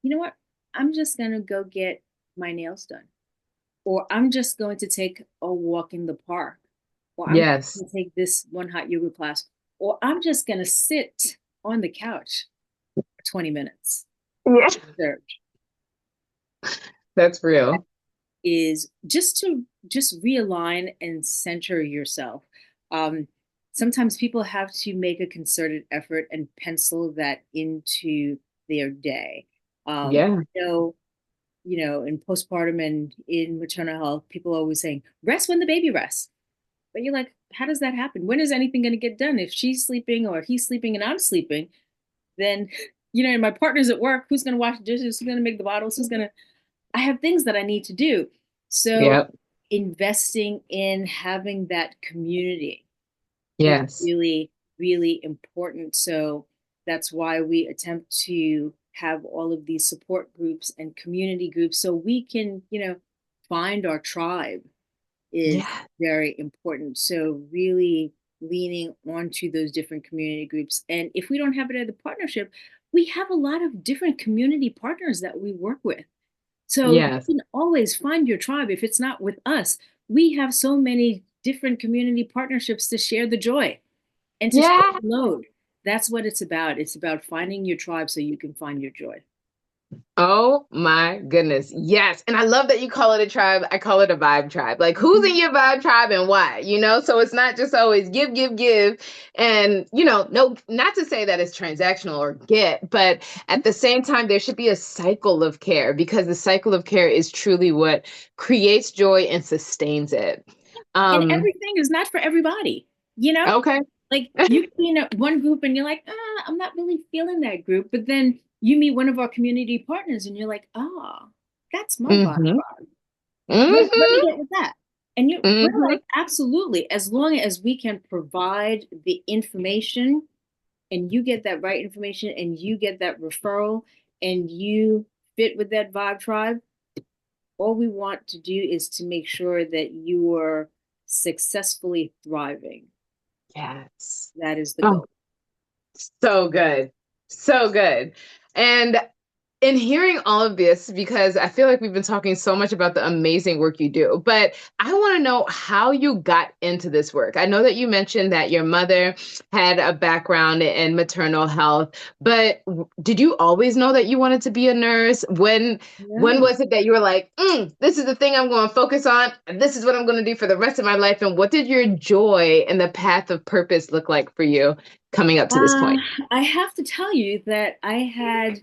[SPEAKER 1] you know what, I'm just going to go get my nails done, or I'm just going to take a walk in the park, or I'm
[SPEAKER 3] Yes.
[SPEAKER 1] going to take this one hot yoga class, or I'm just going to sit on the couch for 20 minutes.
[SPEAKER 3] Yeah.
[SPEAKER 1] Search
[SPEAKER 3] That's real.
[SPEAKER 1] is just to just realign and center yourself. Um, Sometimes people have to make a concerted effort and pencil that into their day.
[SPEAKER 3] Yeah.
[SPEAKER 1] In postpartum and in maternal health, people are always saying, rest when the baby rests. But you're like, how does that happen? When is anything going to get done? If she's sleeping or he's sleeping and I'm sleeping, then, and my partner's at work, who's going to wash the dishes? Who's going to make the bottles? I have things that I need to do. So
[SPEAKER 3] Yep.
[SPEAKER 1] investing in having that community is
[SPEAKER 3] Yes.
[SPEAKER 1] really, really important. So that's why we attempt to have all of these support groups and community groups so we can, find our tribe is
[SPEAKER 3] Yeah.
[SPEAKER 1] very important. So really leaning onto those different community groups. And if we don't have it at the partnership, we have a lot of different community partners that we work with. So you
[SPEAKER 3] Yes.
[SPEAKER 1] can always find your tribe. If it's not with us, we have so many different community partnerships to share the joy and to share
[SPEAKER 3] Yeah.
[SPEAKER 1] the load. That's what it's about. It's about finding your tribe so you can find your joy.
[SPEAKER 3] Oh my goodness. Yes. And I love that you call it a tribe. I call it a vibe tribe. Like, who's in your vibe tribe and why? So it's not just always give, give, give. And, no, not to say that it's transactional or get, but at the same time, there should be a cycle of care, because the cycle of care is truly what creates joy and sustains it.
[SPEAKER 1] And
[SPEAKER 3] Um,
[SPEAKER 1] everything is not for everybody, you know?
[SPEAKER 3] okay.
[SPEAKER 1] Like you can be in one group and you're like, I'm not really feeling that group. But then you meet one of our community partners and you're like, that's my vibe.
[SPEAKER 3] Mm-hmm.
[SPEAKER 1] Let me
[SPEAKER 3] Mm-hmm.
[SPEAKER 1] get with that. And we're
[SPEAKER 3] Mm-hmm.
[SPEAKER 1] like, absolutely. As long as we can provide the information and you get that right information and you get that referral and you fit with that vibe tribe, all we want to do is to make sure that you are successfully thriving.
[SPEAKER 3] Yes.
[SPEAKER 1] That is the
[SPEAKER 3] Oh,
[SPEAKER 1] goal.
[SPEAKER 3] so good. So good. And in hearing all of this, because I feel like we've been talking so much about the amazing work you do, but I want to know how you got into this work. I know that you mentioned that your mother had a background in maternal health, but did you always know that you wanted to be a nurse? When
[SPEAKER 1] No.
[SPEAKER 3] was it that you were like, this is the thing I'm going to focus on, and this is what I'm going to do for the rest of my life? And what did your joy and the path of purpose look like for you coming up to this
[SPEAKER 1] Uh,
[SPEAKER 3] point?
[SPEAKER 1] I have to tell you that I had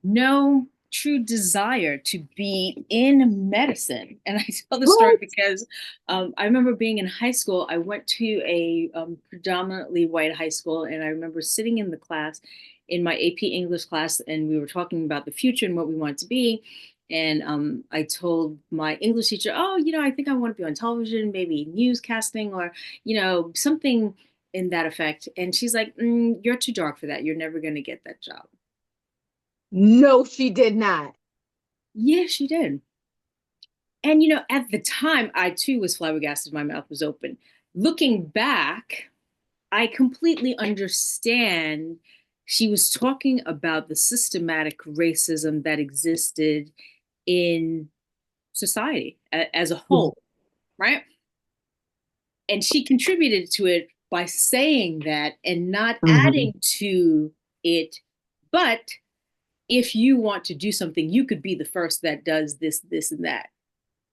[SPEAKER 1] no true desire to be in medicine. And I tell the story
[SPEAKER 3] What?
[SPEAKER 1] because I remember being in high school. I went to a predominantly white high school, and I remember sitting in the class, in my AP English class, and we were talking about the future and what we wanted to be. And I told my English teacher, oh, I think I want to be on television, maybe newscasting or, something in that effect. And she's like, you're too dark for that. You're never going to get that job.
[SPEAKER 3] No, she did not.
[SPEAKER 1] Yeah, she did. And, at the time, I too was flabbergasted. My mouth was open. Looking back, I completely understand. She was talking about the systematic racism that existed in society as a
[SPEAKER 3] Yeah.
[SPEAKER 1] whole, right? And she contributed to it by saying that and not
[SPEAKER 3] Mhm.
[SPEAKER 1] adding to it. But if you want to do something, you could be the first that does this, this, and that.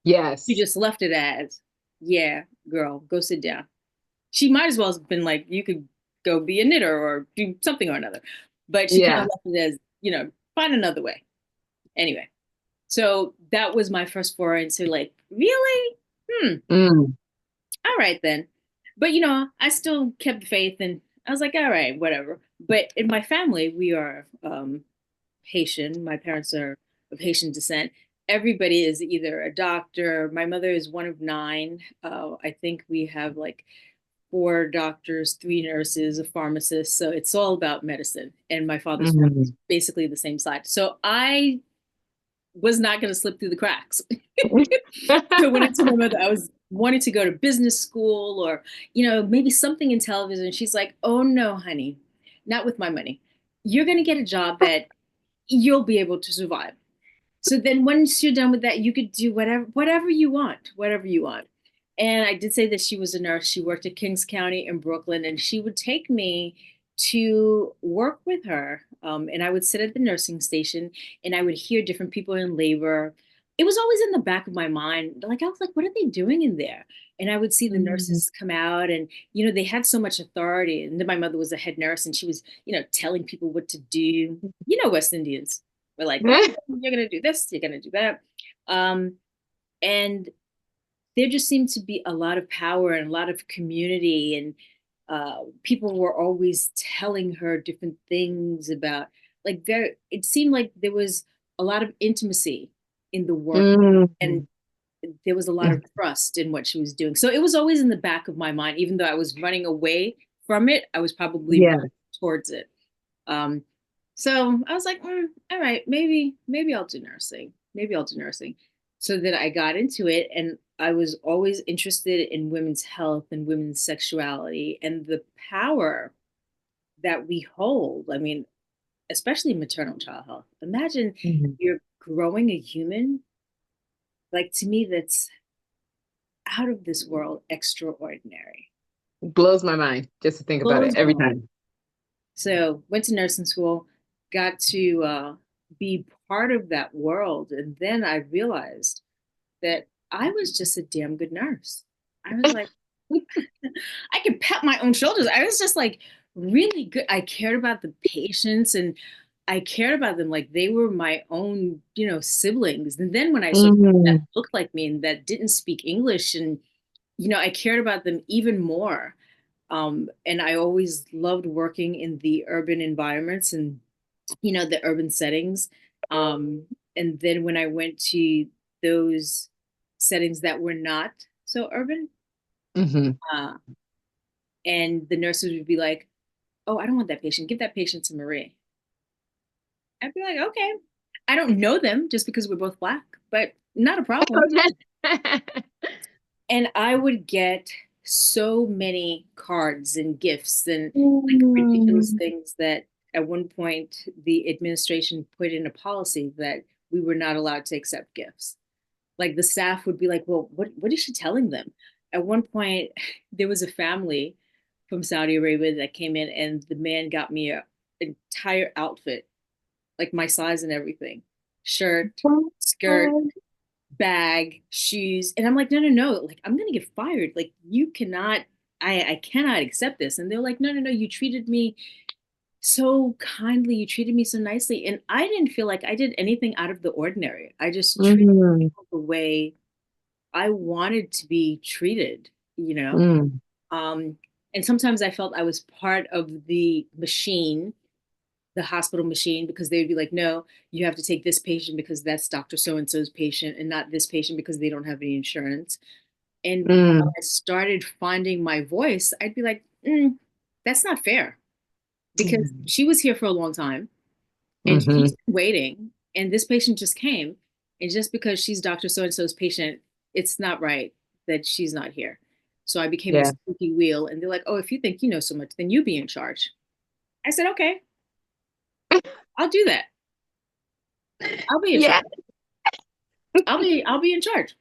[SPEAKER 1] She
[SPEAKER 3] Yes.
[SPEAKER 1] just left it as, yeah, girl, go sit down. She might as well have been like, you could go be a knitter or do something or another. But she kind
[SPEAKER 3] Yeah.
[SPEAKER 1] of left it as, find another way. Anyway, so that was my first foray into like, really?
[SPEAKER 3] Mm.
[SPEAKER 1] All right then. But I still kept the faith and I was like, all right, whatever. But in my family, we are Haitian. My parents are of Haitian descent. Everybody is either a doctor. My mother is one of nine. I think we have like four doctors, three nurses, a pharmacist. So it's all about medicine. And my father's family is
[SPEAKER 3] Mhm.
[SPEAKER 1] basically the same side. So I was not going to slip through the cracks. So when I told my mother I was wanted to go to business school or, maybe something in television. She's like, oh no, honey, not with my money. You're going to get a job that you'll be able to survive. So then once you're done with that, you could do whatever you want, whatever you want. And I did say that she was a nurse. She worked at Kings County in Brooklyn, and she would take me to work with her. And I would sit at the nursing station and I would hear different people in labor. It was always in the back of my mind. Like, I was like, what are they doing in there? And I would see the
[SPEAKER 3] Mm.
[SPEAKER 1] nurses come out and, they had so much authority. And then my mother was a head nurse and she was, telling people what to do. West Indians were like, no, you're going to do this, you're going to do that. And there just seemed to be a lot of power and a lot of community, and people were always telling her different things about, like, it seemed like there was a lot of intimacy in the work, and
[SPEAKER 3] Mm.
[SPEAKER 1] there was a lot of trust in what she was doing. So it was always in the back of my mind, even though I was running away from it, I was probably
[SPEAKER 3] Yeah.
[SPEAKER 1] running towards it. So I was like, all right, maybe I'll do nursing. Maybe I'll do nursing. So that I got into it, and I was always interested in women's health and women's sexuality and the power that we hold. I mean, especially maternal child health. Imagine
[SPEAKER 3] Mhm.
[SPEAKER 1] you're growing a human. Like, to me, that's out of this world, extraordinary.
[SPEAKER 3] Blows my mind just to think about it
[SPEAKER 1] Blows my
[SPEAKER 3] every
[SPEAKER 1] mind.
[SPEAKER 3] time.
[SPEAKER 1] So went to nursing school, got to be part of that world. And then I realized that I was just a damn good nurse. I was like, I could pat my own shoulders. I was just like really good. I cared about the patients, and I cared about them like they were my own, siblings. And then when I saw people that
[SPEAKER 3] Mm.
[SPEAKER 1] looked like me and that didn't speak English, and, I cared about them even more. And I always loved working in the urban environments and, the urban settings. And then when I went to those settings that were not so urban,
[SPEAKER 3] Mhm.
[SPEAKER 1] uh, and the nurses would be like, oh, I don't want that patient. Give that patient to Marie. I'd be like, okay. I don't know them just because we're both Black, but not a problem. And I would get so many cards and gifts and like ridiculous
[SPEAKER 3] Mm.
[SPEAKER 1] things that at one point the administration put in a policy that we were not allowed to accept gifts. Like, the staff would be like, well, what is she telling them? At one point, there was a family from Saudi Arabia that came in, and the man got me a entire outfit, like my size and everything, shirt, skirt, bag, shoes. And I'm like, no, no, no. Like, I'm gonna get fired. Like, you cannot, I cannot accept this. And they're like, no, no, no, you treated me so kindly, you treated me so nicely. And I didn't feel like I did anything out of the ordinary. I just treated
[SPEAKER 3] Mm.
[SPEAKER 1] people the way I wanted to be treated, you know?
[SPEAKER 3] Mm.
[SPEAKER 1] Um, and sometimes I felt I was part of the machine, the hospital machine, because they would be like, no, you have to take this patient because that's Dr. So and so's patient, and not this patient because they don't have any insurance. And when
[SPEAKER 3] Mm.
[SPEAKER 1] I started finding my voice, I'd be like, that's not fair, because
[SPEAKER 3] Mm.
[SPEAKER 1] she was here for a long time and she's
[SPEAKER 3] Mhm.
[SPEAKER 1] been waiting, and this patient just came. And just because she's Dr. So and so's patient, it's not right that she's not here. So I became the
[SPEAKER 3] Yeah.
[SPEAKER 1] squeaky wheel, and they're like, oh, if you think you know so much, then you be in charge. I said, okay, I'll do that. I'll be in charge.
[SPEAKER 3] Yeah.
[SPEAKER 1] I'll be in charge.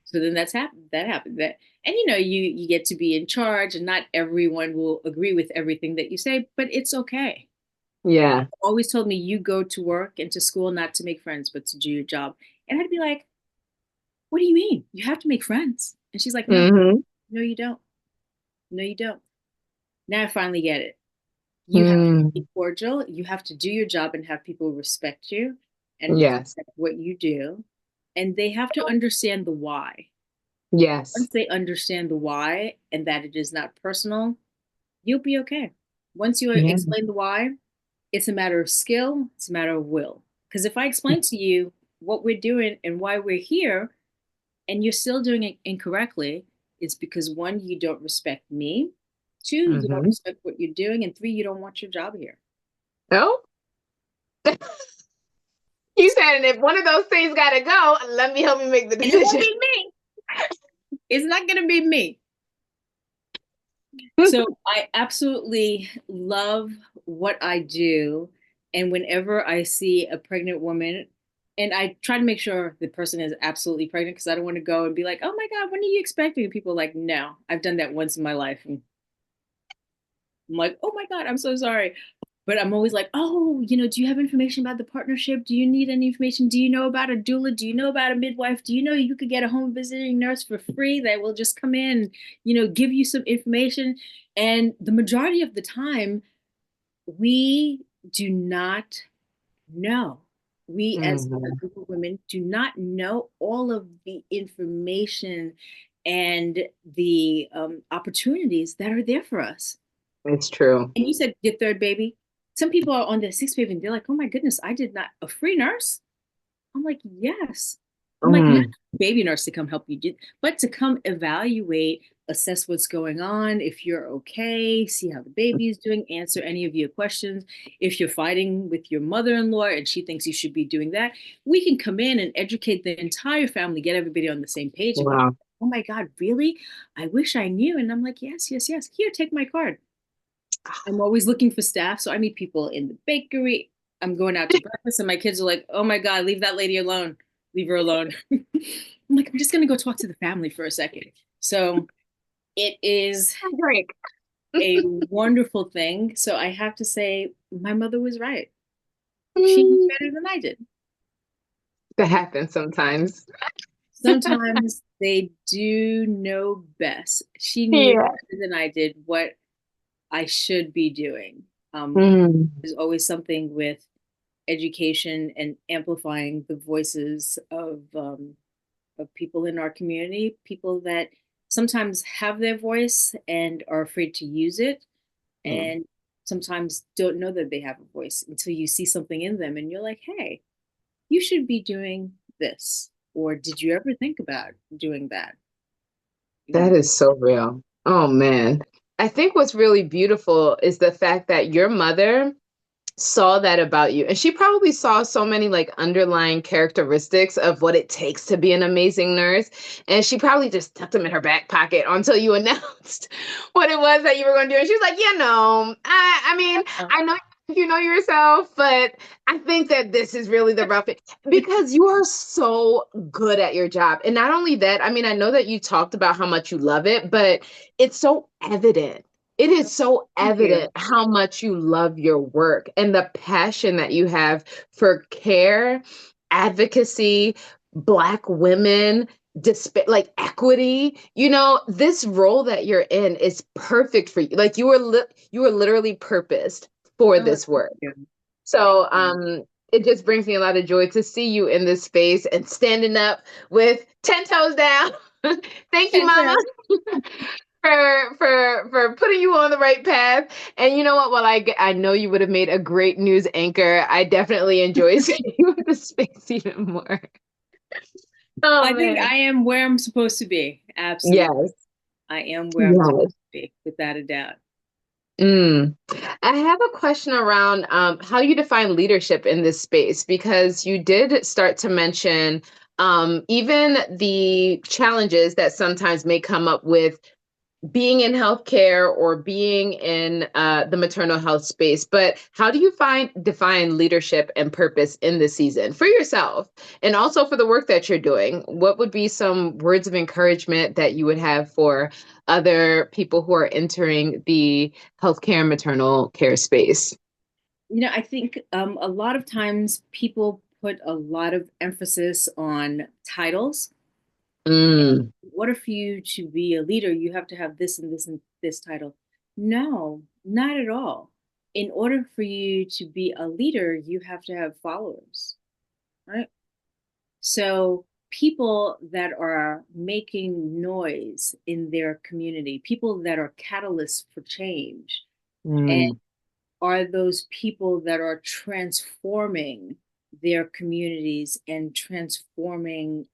[SPEAKER 1] So then that happened. And you get to be in charge, and not everyone will agree with everything that you say, but it's okay.
[SPEAKER 3] Yeah.
[SPEAKER 1] Always told me, you go to work and to school not to make friends, but to do your job. And I'd be like, what do you mean? You have to make friends. And she's like, no,
[SPEAKER 3] Mhm.
[SPEAKER 1] no, you don't. No, you don't. Now I finally get it. You have to
[SPEAKER 3] Mm.
[SPEAKER 1] be cordial. You have to do your job and have people respect you and
[SPEAKER 3] Yes.
[SPEAKER 1] respect what you do. And they have to understand the why.
[SPEAKER 3] Yes.
[SPEAKER 1] Once they understand the why and that it is not personal, you'll be okay. Once you
[SPEAKER 3] Yeah.
[SPEAKER 1] explain the why, it's a matter of skill, it's a matter of will. Because if I explain to you what we're doing and why we're here, and you're still doing it incorrectly, it's because, one, you don't respect me, two, you don't
[SPEAKER 3] Mhm.
[SPEAKER 1] respect what you're doing, and three, you don't want your job here.
[SPEAKER 3] Oh, you said, and if one of those things gotta go, let me help you make the
[SPEAKER 1] And it won't
[SPEAKER 3] decision.
[SPEAKER 1] be me. It's not going to be me. So I absolutely love what I do. And whenever I see a pregnant woman, and I try to make sure the person is absolutely pregnant because I don't want to go and be like, oh my God, when are you expecting? And people are like, no, I've done that once in my life. And I'm like, oh my God, I'm so sorry. But I'm always like, oh, do you have information about the partnership? Do you need any information? Do you know about a doula? Do you know about a midwife? Do you know you could get a home visiting nurse for free that will just come in, give you some information? And the majority of the time, we do not know. We, as a
[SPEAKER 3] Mhm.
[SPEAKER 1] group of women, do not know all of the information and the opportunities that are there for us.
[SPEAKER 3] It's true.
[SPEAKER 1] And you said your third baby. Some people are on their sixth baby and they're like, oh my goodness, I did not, a free nurse? I'm like, yes. I'm like, not
[SPEAKER 3] Mm.
[SPEAKER 1] a baby nurse to come help you, but to come evaluate, assess what's going on, if you're okay, see how the baby is doing, answer any of your questions. If you're fighting with your mother-in-law and she thinks you should be doing that, we can come in and educate the entire family, get everybody on the same page. And people,
[SPEAKER 3] Wow.
[SPEAKER 1] oh my God, really? I wish I knew. And I'm like, yes, yes, yes. Here, take my card. I'm always looking for staff. So I meet people in the bakery. I'm going out to breakfast, and my kids are like, oh my God, leave that lady alone. Leave her alone. I'm like, I'm just going to go talk to the family for a second. So it is
[SPEAKER 3] Great.
[SPEAKER 1] a wonderful thing. So I have to say, my mother was right. She knew
[SPEAKER 3] Mm.
[SPEAKER 1] better than I did.
[SPEAKER 3] That happens sometimes.
[SPEAKER 1] Sometimes they do know best. She knew
[SPEAKER 3] Yeah.
[SPEAKER 1] better than I did what I should be doing.
[SPEAKER 3] Mm.
[SPEAKER 1] There's always something with education and amplifying the voices of people in our community, people that sometimes have their voice and are afraid to use it,
[SPEAKER 3] Mm.
[SPEAKER 1] and sometimes don't know that they have a voice until you see something in them and you're like, hey, you should be doing this. Or did you ever think about doing that? You
[SPEAKER 3] That
[SPEAKER 1] know?
[SPEAKER 3] is so real. Oh man. I think what's really beautiful is the fact that your mother saw that about you. And she probably saw so many like underlying characteristics of what it takes to be an amazing nurse. And she probably just tucked them in her back pocket until you announced what it was that you were going to do. And she was like, I mean, I know you know yourself, but I think that this is really the rough because you are so good at your job. And not only that, I mean, I know that you talked about how much you love it, but it's so evident. It is so
[SPEAKER 1] Thank you.
[SPEAKER 3] evident how much you love your work and the passion that you have for care, advocacy, Black women, like equity. This role that you're in is perfect for you. Like you were literally purposed for
[SPEAKER 1] Oh,
[SPEAKER 3] this
[SPEAKER 1] thank
[SPEAKER 3] work.
[SPEAKER 1] you. Thank
[SPEAKER 3] So
[SPEAKER 1] you.
[SPEAKER 3] it just brings me a lot of joy to see you in this space and standing up with 10 toes down. Thank you,
[SPEAKER 1] And
[SPEAKER 3] mama, for putting you on the right path. And you know what? While I know you would have made a great news anchor, I definitely enjoy seeing you in the space even more. Oh
[SPEAKER 1] I think
[SPEAKER 3] man.
[SPEAKER 1] I am where I'm supposed to be. Absolutely.
[SPEAKER 3] Yes.
[SPEAKER 1] I am where I'm supposed
[SPEAKER 3] Yes.
[SPEAKER 1] to be, without a doubt.
[SPEAKER 3] Mm. I have a question around how you define leadership in this space because you did start to mention even the challenges that sometimes may come up with being in healthcare or being in the maternal health space. But how do you define leadership and purpose in this season for yourself and also for the work that you're doing? What would be some words of encouragement that you would have for other people who are entering the healthcare and maternal care space?
[SPEAKER 1] I think a lot of times people put a lot of emphasis on titles.
[SPEAKER 3] Mm.
[SPEAKER 1] In order for you to be a leader, you have to have this and this and this title. No, not at all. In order for you to be a leader, you have to have followers, right? So people that are making noise in their community, people that are catalysts for change, and
[SPEAKER 3] Mm.
[SPEAKER 1] are those people that are transforming their communities and transforming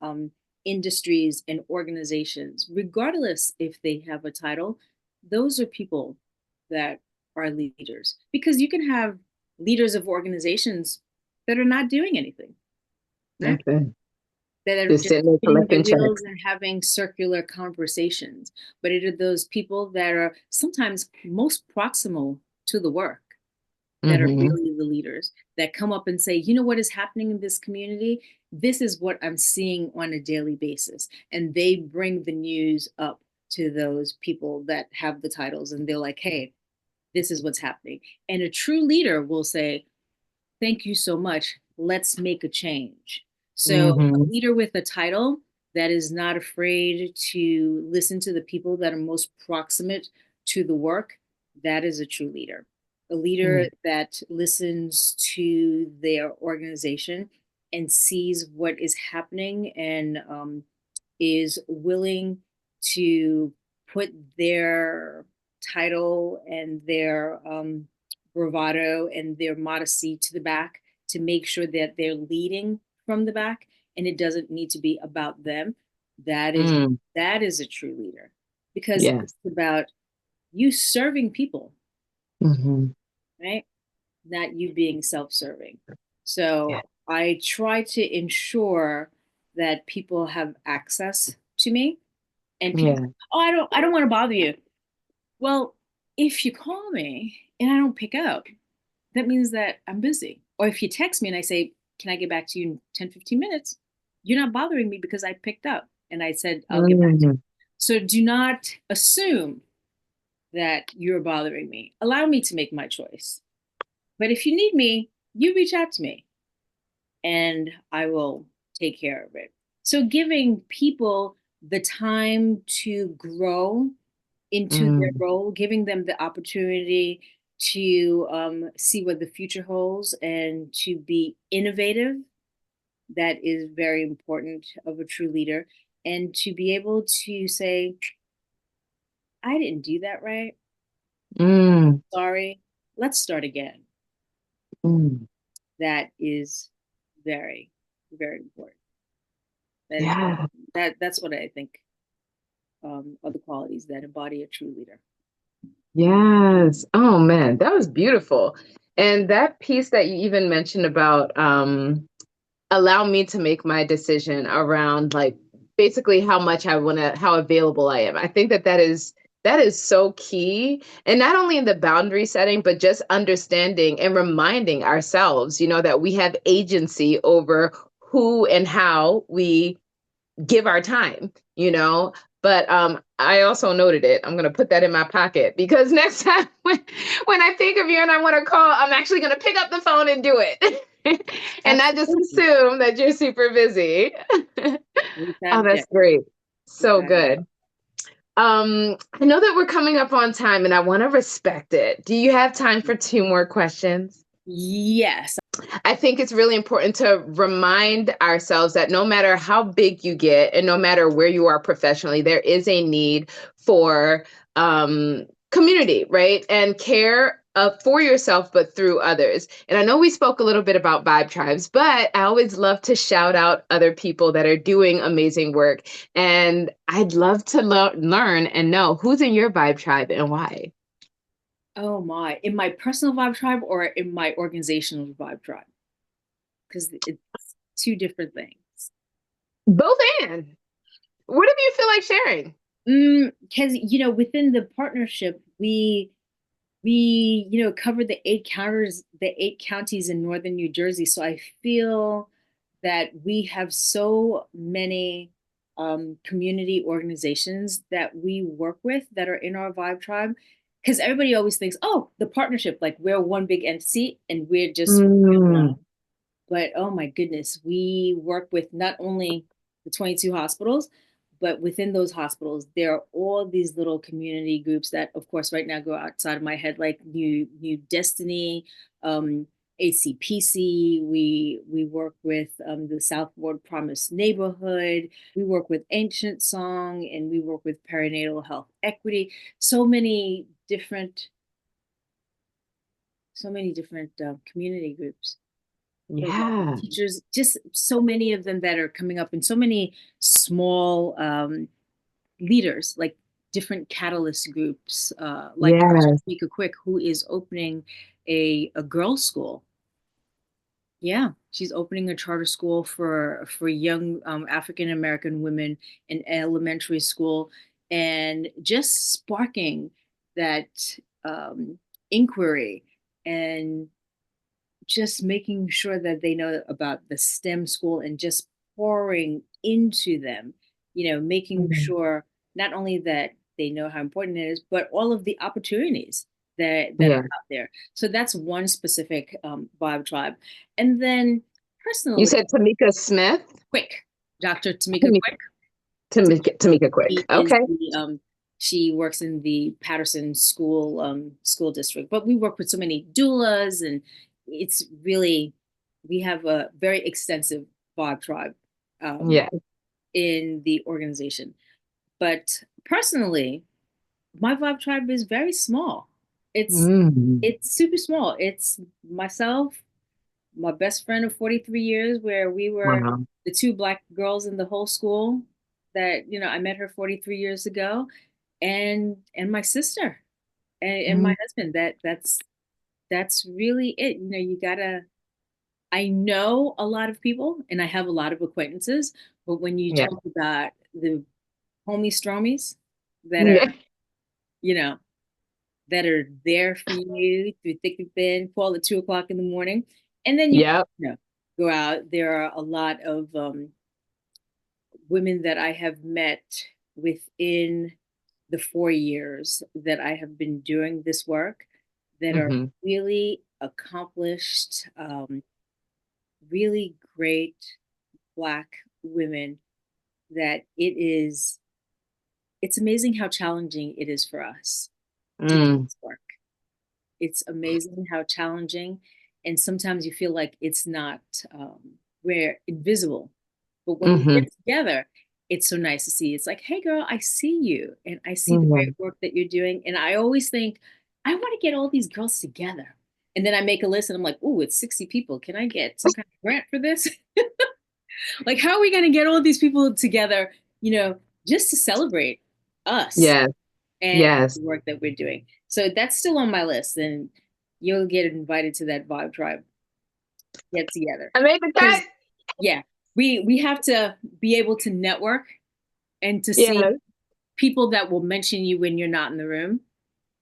[SPEAKER 1] industries and organizations, regardless if they have a title. Those are people that are leaders, because you can have leaders of organizations that are not doing anything, right?
[SPEAKER 3] Okay.
[SPEAKER 1] that are
[SPEAKER 3] Just
[SPEAKER 1] just
[SPEAKER 3] sitting there
[SPEAKER 1] spinning their
[SPEAKER 3] collecting
[SPEAKER 1] wheels
[SPEAKER 3] checks.
[SPEAKER 1] and having circular conversations. But it are those people that are sometimes most proximal to the work that are
[SPEAKER 3] Mm-hmm.
[SPEAKER 1] really the leaders that come up and say, you know what is happening in this community? This is what I'm seeing on a daily basis. And they bring the news up to those people that have the titles and they're like, hey, this is what's happening. And a true leader will say, thank you so much. Let's make a change. So, a
[SPEAKER 3] Mm-hmm.
[SPEAKER 1] leader with a title that is not afraid to listen to the people that are most proximate to the work, that is a true leader. A leader that listens to their organization and sees what is happening and is willing to put their title and their bravado and their modesty to the back to make sure that they're leading from the back and it doesn't need to be about them. That is
[SPEAKER 3] Mm.
[SPEAKER 1] that is a true leader because
[SPEAKER 3] Yes.
[SPEAKER 1] it's about you serving people,
[SPEAKER 3] Mm-hmm.
[SPEAKER 1] right? Not you being self-serving.
[SPEAKER 3] Yeah.
[SPEAKER 1] So I try to ensure that people have access to me and people
[SPEAKER 3] Yeah.
[SPEAKER 1] say, oh, I don't want to bother you. Well, if you call me and I don't pick up, that means that I'm busy. Or if you text me and I say, can I get back to you in 10, 15 minutes? You're not bothering me because I picked up and I said, I'll get back to you.
[SPEAKER 3] Mm-hmm.
[SPEAKER 1] So do not assume that you're bothering me. Allow me to make my choice. But if you need me, you reach out to me and I will take care of it. So giving people the time to grow into their
[SPEAKER 3] Mm.
[SPEAKER 1] role, giving them the opportunity to see what the future holds and to be innovative. That is very important of a true leader. And to be able to say, I didn't do that right.
[SPEAKER 3] Mm.
[SPEAKER 1] Sorry. Let's start again.
[SPEAKER 3] Mm.
[SPEAKER 1] That is very, very important. That is
[SPEAKER 3] Yeah.
[SPEAKER 1] that's what I think are the qualities that embody a true leader.
[SPEAKER 3] Yes. Oh man, that was beautiful. And that piece that you even mentioned about allow me to make my decision around like basically how much I want to how available I am. I think that that is so key, and not only in the boundary setting but just understanding and reminding ourselves, you know, that we have agency over who and how we give our time, you know. But I also noted it. I'm gonna put that in my pocket because next time when I think of you and I want to call, I'm actually gonna pick up the phone and do it. And not just
[SPEAKER 1] Absolutely.
[SPEAKER 3] assume that you're super busy. Oh,
[SPEAKER 1] Anytime,
[SPEAKER 3] that's
[SPEAKER 1] Jack.
[SPEAKER 3] great. So
[SPEAKER 1] Anytime.
[SPEAKER 3] good. I know that we're coming up on time and I want to respect it. Do you have time for two more questions?
[SPEAKER 1] Yes.
[SPEAKER 3] I think it's really important to remind ourselves that no matter how big you get and no matter where you are professionally, there is a need for community, right? And care for yourself, but through others. And I know we spoke a little bit about vibe tribes, but I always love to shout out other people that are doing amazing work. And I'd love to learn and know who's in your vibe tribe and why.
[SPEAKER 1] Oh my. In my personal vibe tribe or in my organizational vibe tribe? Because it's two different things.
[SPEAKER 3] Both and what do you feel like sharing?
[SPEAKER 1] Because within the partnership, we cover the 8 counties in northern New Jersey. So I feel that we have so many community organizations that we work with that are in our vibe tribe. Because everybody always thinks, oh, the partnership, like we're one big entity and we're just
[SPEAKER 3] Mm.
[SPEAKER 1] but oh my goodness, we work with not only the 22 hospitals, but within those hospitals, there are all these little community groups that, of course, right now go outside of my head, like New Destiny, ACPC. We work with the South Ward Promise Neighborhood. We work with Ancient Song, and we work with Perinatal Health Equity. So many different, community groups
[SPEAKER 3] Yeah.
[SPEAKER 1] teachers, just so many of them that are coming up, and so many small leaders, like different catalyst groups, like
[SPEAKER 3] Yes.
[SPEAKER 1] Mika Quick, who is opening a girls' school Yeah, she's opening a charter school for young African American women in elementary school, and just sparking that um, inquiry and just making sure that they know about the STEM school and just pouring into them, making
[SPEAKER 3] Mhm.
[SPEAKER 1] sure not only that they know how important it is, but all of the opportunities that are
[SPEAKER 3] Yeah.
[SPEAKER 1] out there. So that's one specific Vibe Tribe. And then
[SPEAKER 3] You
[SPEAKER 1] personally,
[SPEAKER 3] said Tamika Smith?
[SPEAKER 1] Quick, Dr. Tamika
[SPEAKER 3] Tamika,
[SPEAKER 1] Quick.
[SPEAKER 3] Tamika Quick.
[SPEAKER 1] She is
[SPEAKER 3] Okay.
[SPEAKER 1] she works in the Patterson school district. But we work with so many doulas, and it's really we have a very extensive Vibe Tribe um,
[SPEAKER 3] Yeah.
[SPEAKER 1] in the organization. But personally, my Vibe Tribe is very small. It's
[SPEAKER 3] Mm.
[SPEAKER 1] it's super small. It's myself, my best friend of 43 years, where we were
[SPEAKER 3] Wow.
[SPEAKER 1] the two Black girls in the whole school that, I met her 43 years ago, and my sister and my
[SPEAKER 3] Mm.
[SPEAKER 1] husband. That's really it. You gotta I know a lot of people and I have a lot of acquaintances, but when you
[SPEAKER 3] Yeah.
[SPEAKER 1] talk about the homie stromies that are,
[SPEAKER 3] Yeah.
[SPEAKER 1] you know, that are there for you through thick and thin, call at 2 o'clock in the morning. And then
[SPEAKER 3] Yep.
[SPEAKER 1] go out. There are a lot of women that I have met within the 4 years that I have been doing this work that are
[SPEAKER 3] Hmm.
[SPEAKER 1] really accomplished, really great Black women that it's amazing how challenging it is for us to do
[SPEAKER 3] Mm.
[SPEAKER 1] this work. It's amazing how challenging, and sometimes you feel like it's not, we're invisible. But when we
[SPEAKER 3] Hmm.
[SPEAKER 1] get together, it's so nice to see. It's like, hey, girl, I see you, and I see the great
[SPEAKER 3] Hmm.
[SPEAKER 1] work that you're doing. And I always think, I want to get all these girls together. And then I make a list, and I'm like, oh, it's 60 people. Can I get some kind of grant for this? Like, how are we going to get all these people together, just to celebrate us
[SPEAKER 3] Yes.
[SPEAKER 1] and
[SPEAKER 3] Yes.
[SPEAKER 1] the work that we're doing? So that's still on my list, and you'll get invited to that Vibe Tribe get together.
[SPEAKER 3] I made the cut.
[SPEAKER 1] Because, yeah, we have to be able to network and to see
[SPEAKER 3] Yes.
[SPEAKER 1] people that will mention you when you're not in the room,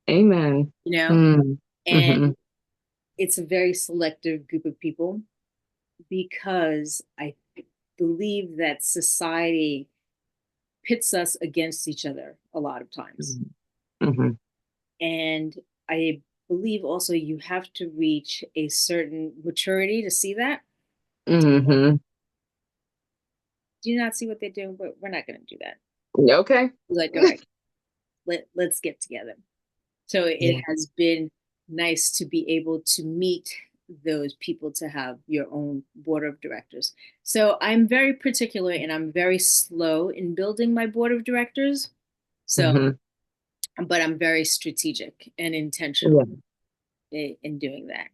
[SPEAKER 3] Amen.
[SPEAKER 1] you know,
[SPEAKER 3] Mm.
[SPEAKER 1] and
[SPEAKER 3] Hmm.
[SPEAKER 1] it's a very selective group of people because I believe that society pits us against each other a lot of times.
[SPEAKER 3] Hmm.
[SPEAKER 1] And I believe also you have to reach a certain maturity to see that.
[SPEAKER 3] Hmm.
[SPEAKER 1] Do you not see what they're doing? But we're not going to do that.
[SPEAKER 3] Okay.
[SPEAKER 1] Like, all right, let's get together. So it
[SPEAKER 3] Yeah.
[SPEAKER 1] has been nice to be able to meet those people, to have your own board of directors. So I'm very particular and I'm very slow in building my board of directors. So,
[SPEAKER 3] Hmm.
[SPEAKER 1] but I'm very strategic and
[SPEAKER 3] Yeah.
[SPEAKER 1] intentional in doing that.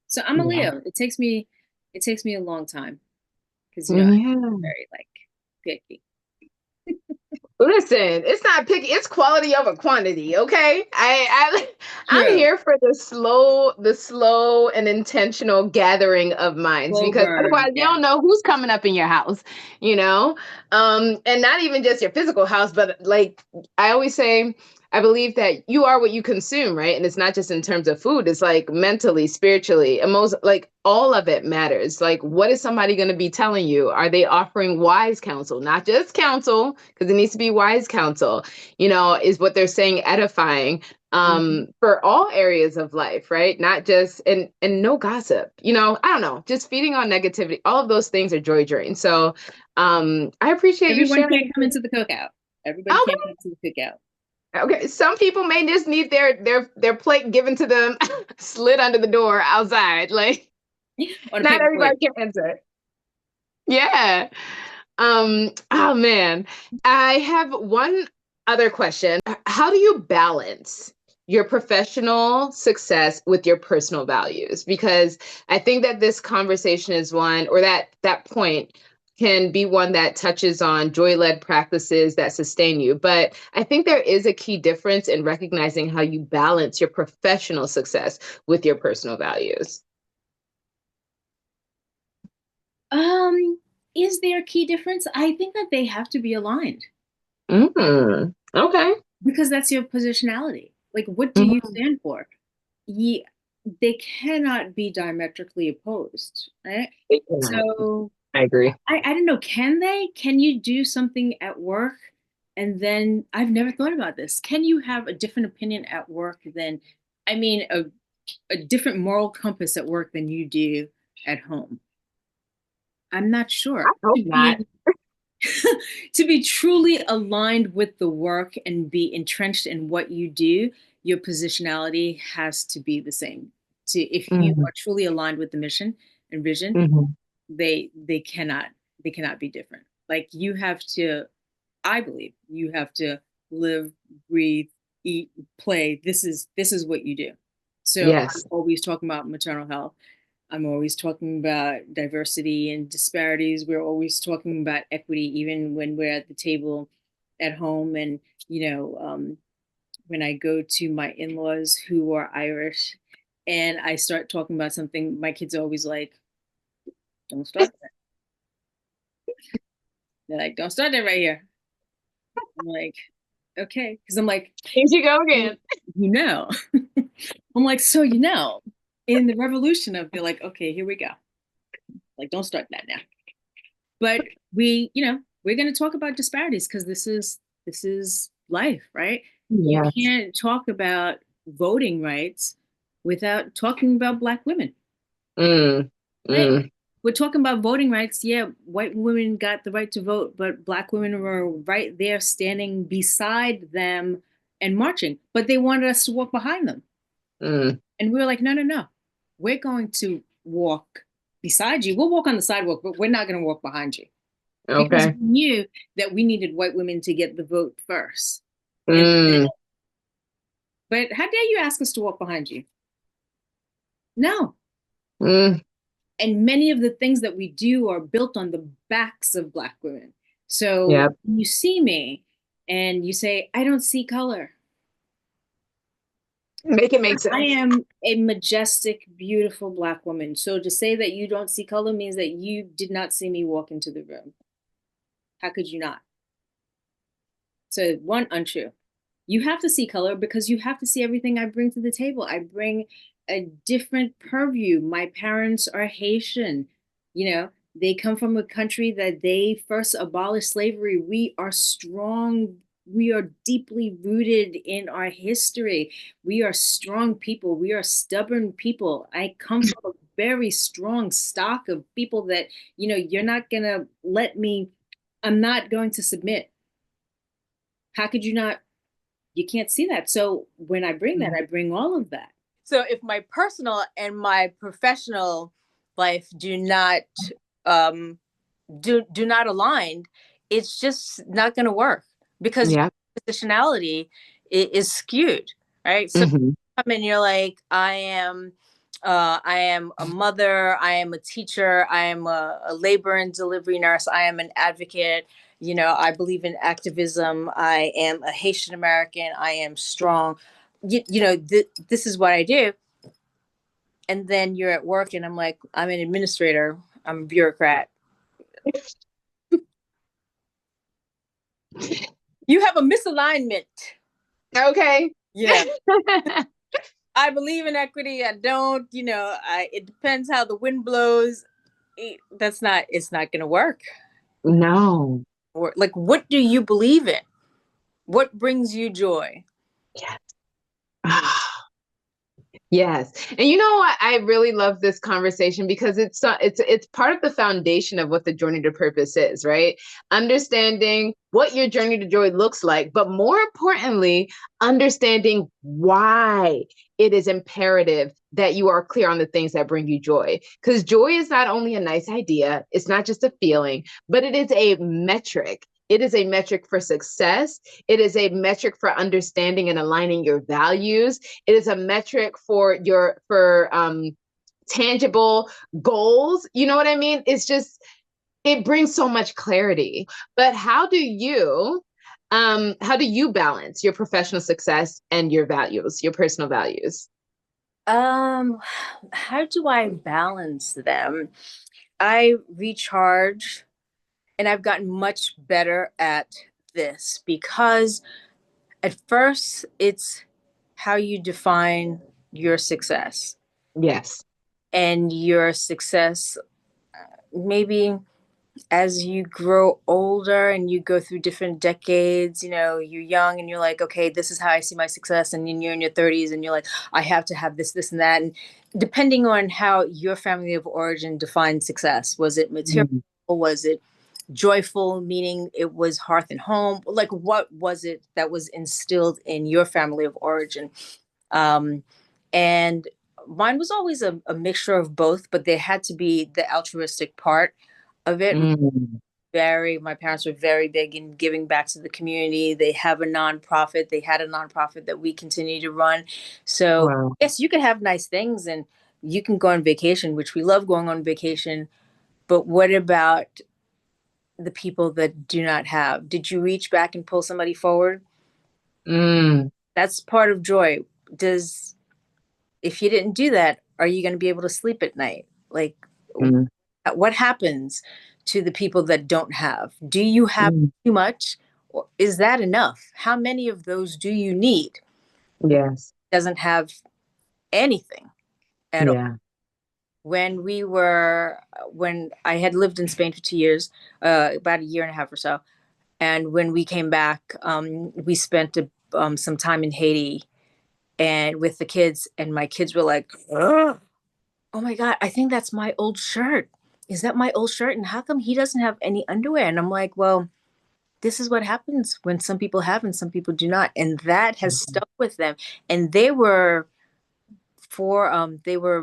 [SPEAKER 1] So I'm a
[SPEAKER 3] Yeah.
[SPEAKER 1] Leo. It takes me a long time because I'm
[SPEAKER 3] Yeah.
[SPEAKER 1] very like picky.
[SPEAKER 3] Listen, it's not picky, it's quality over quantity, okay? I'm
[SPEAKER 1] True.
[SPEAKER 3] here for the slow and intentional gathering of minds,
[SPEAKER 1] Slow
[SPEAKER 3] because
[SPEAKER 1] burn.
[SPEAKER 3] otherwise you
[SPEAKER 1] Yeah.
[SPEAKER 3] don't know who's coming up in your house, you know? And not even just your physical house, but like I always say, I believe that you are what you consume, right? And it's not just in terms of food, it's like mentally, spiritually, like all of it matters. Like, what is somebody going to be telling you? Are they offering wise counsel? Not just counsel, because it needs to be wise counsel, is what they're saying edifying,
[SPEAKER 1] Mhm.
[SPEAKER 3] for all areas of life, right? Not just, and no gossip, I don't know, just feeding on negativity. All of those things are joy drain. So I appreciate you
[SPEAKER 1] Everyone
[SPEAKER 3] sharing.
[SPEAKER 1] can't come into the cookout. Everybody
[SPEAKER 3] Okay.
[SPEAKER 1] can't come to the cookout.
[SPEAKER 3] Okay, some people may just need their plate given to them, slid under the door outside. Like,
[SPEAKER 1] On a
[SPEAKER 3] not
[SPEAKER 1] paper
[SPEAKER 3] everybody
[SPEAKER 1] plate.
[SPEAKER 3] can enter. Yeah. Oh man. I have one other question. How do you balance your professional success with your personal values? Because I think that this conversation is one, or that point can be one that touches on joy-led practices that sustain you. But I think there is a key difference in recognizing how you balance your professional success with your personal values.
[SPEAKER 1] Um, is there a key difference? I think that they have to be aligned
[SPEAKER 3] Okay.
[SPEAKER 1] because that's your positionality. Like, what do you
[SPEAKER 3] Mhm.
[SPEAKER 1] stand for? Ye They cannot be diametrically opposed, right?
[SPEAKER 3] They cannot.
[SPEAKER 1] So
[SPEAKER 3] I agree.
[SPEAKER 1] I don't know, can they? Can you do something at work and then I've never thought about this. Can you have a different opinion at work than, I mean, a different moral compass at work than you do at home? I'm not
[SPEAKER 3] I
[SPEAKER 1] sure.
[SPEAKER 3] hope
[SPEAKER 1] To
[SPEAKER 3] not.
[SPEAKER 1] be to be truly aligned with the work and be entrenched in what you do, your positionality has to be the same. To if you
[SPEAKER 3] Mhm.
[SPEAKER 1] are truly aligned with the mission and vision,
[SPEAKER 3] Mhm.
[SPEAKER 1] they cannot be different. Like you have to, I believe you have to live, breathe, eat, play. This is what you do. So I'm
[SPEAKER 3] Yes.
[SPEAKER 1] always talking about maternal health. I'm always talking about diversity and disparities. We're always talking about equity, even when we're at the table at home. And, you know, when I go to my in laws who are Irish and I start talking about something, my kids are always like, don't start that. They're like, don't start that right here. I'm like, okay. Because I'm like,
[SPEAKER 3] Here you go
[SPEAKER 1] you
[SPEAKER 3] again.
[SPEAKER 1] know, I'm like, so, in the revolution of, they're like, okay, here we go. Like, don't start that now. But we're going to talk about disparities because this is life, right? You
[SPEAKER 3] Yes.
[SPEAKER 1] can't talk about voting rights without talking about Black women,
[SPEAKER 3] Mm.
[SPEAKER 1] right?
[SPEAKER 3] Mm.
[SPEAKER 1] We're talking about voting rights. Yeah, white women got the right to vote, but Black women were right there standing beside them and marching, but they wanted us to walk behind them.
[SPEAKER 3] Mm.
[SPEAKER 1] And we were like, no, no, no. We're going to walk beside you. We'll walk on the sidewalk, but we're not going to walk behind you because
[SPEAKER 3] Okay.
[SPEAKER 1] we knew that we needed white women to get the vote first. And
[SPEAKER 3] Mm.
[SPEAKER 1] but how dare you ask us to walk behind you? No.
[SPEAKER 3] Mm.
[SPEAKER 1] And many of the things that we do are built on the backs of Black women. So
[SPEAKER 3] Yep.
[SPEAKER 1] when you see me and you say, I don't see color.
[SPEAKER 3] Make it make
[SPEAKER 1] I
[SPEAKER 3] sense.
[SPEAKER 1] am a majestic, beautiful Black woman. So to say that you don't see color means that you did not see me walk into the room. How could you not? So, one, untrue. You have to see color because you have to see everything I bring to the table. I bring a different purview. My parents are Haitian. They come from a country that they first abolished slavery. We are strong. We are deeply rooted in our history. We are strong people. We are stubborn people. I come from a very strong stock of people that, you're not going to let me, I'm not going to submit. How could you not? You can't see that. So when I bring that, I bring all of that. So if my personal and my professional life um do not align, it's just not going to work because
[SPEAKER 3] Yeah.
[SPEAKER 1] your positionality is skewed, right? So
[SPEAKER 3] Hmm.
[SPEAKER 1] come in, you're like, I am a mother, I am a teacher, I am a labor and delivery nurse, I am an advocate. I believe in activism. I am a Haitian American. I am strong. This is what I do. And then you're at work, and I'm like, I'm an administrator. I'm a bureaucrat. You have a misalignment.
[SPEAKER 3] Okay.
[SPEAKER 1] Yeah. I believe in equity. I don't. It depends how the wind blows. It's not going to work.
[SPEAKER 3] No.
[SPEAKER 1] Or like, what do you believe in? What brings you joy?
[SPEAKER 3] Yes. Yes. And you know what? I really love this conversation because it's part of the foundation of what the journey to purpose is, right? Understanding what your journey to joy looks like, but more importantly, understanding why it is imperative that you are clear on the things that bring you joy. Because joy is not only a nice idea, it's not just a feeling, but it is a metric. It is a metric for success. It is a metric for understanding and aligning your values. It is a metric for tangible goals. You know what I mean? It brings so much clarity. But how do you balance your professional success and your values, your personal values?
[SPEAKER 1] Um, how do I balance them? I recharge, and I've gotten much better at this because at first it's how you define your success,
[SPEAKER 3] Yes.
[SPEAKER 1] and your success maybe as you grow older and you go through different decades, you're young and you're like, okay, this is how I see my success. And then you're in your 30s and you're like, I have to have this, this, and that. And depending on how your family of origin defined success, was it material?
[SPEAKER 3] Mm.
[SPEAKER 1] Was it joyful, meaning it was hearth and home? Like, what was it that was instilled in your family of origin? Um, and mine was always a mixture of both, but there had to be the altruistic part of it.
[SPEAKER 3] Mm.
[SPEAKER 1] My parents were very big in giving back to the community. They have a nonprofit. They had a nonprofit that we continue to run. So
[SPEAKER 3] Wow.
[SPEAKER 1] yes, you can have nice things and you can go on vacation, which we love going on vacation. But what about the people that do not have? Did you reach back and pull somebody forward?
[SPEAKER 3] Mm.
[SPEAKER 1] That's part of joy. Does If you didn't do that, are you going to be able to sleep at night? Like,
[SPEAKER 3] Mm.
[SPEAKER 1] what happens to the people that don't have? Do you have
[SPEAKER 3] Mm.
[SPEAKER 1] too much? Or is that enough? How many of those do you need?
[SPEAKER 3] Yes.
[SPEAKER 1] Doesn't have anything at all.
[SPEAKER 3] Yeah.
[SPEAKER 1] When I had lived in Spain for 2 years, about a year and a half or so, and when we came back, we spent some time in Haiti and with the kids, and my kids were like, "Ugh. Oh my God, I think that's my old shirt. Is that my old shirt? And how come he doesn't have any underwear?" And I'm like, well, this is what happens when some people have and some people do not. And that has
[SPEAKER 3] Mhm.
[SPEAKER 1] stuck with them. And they were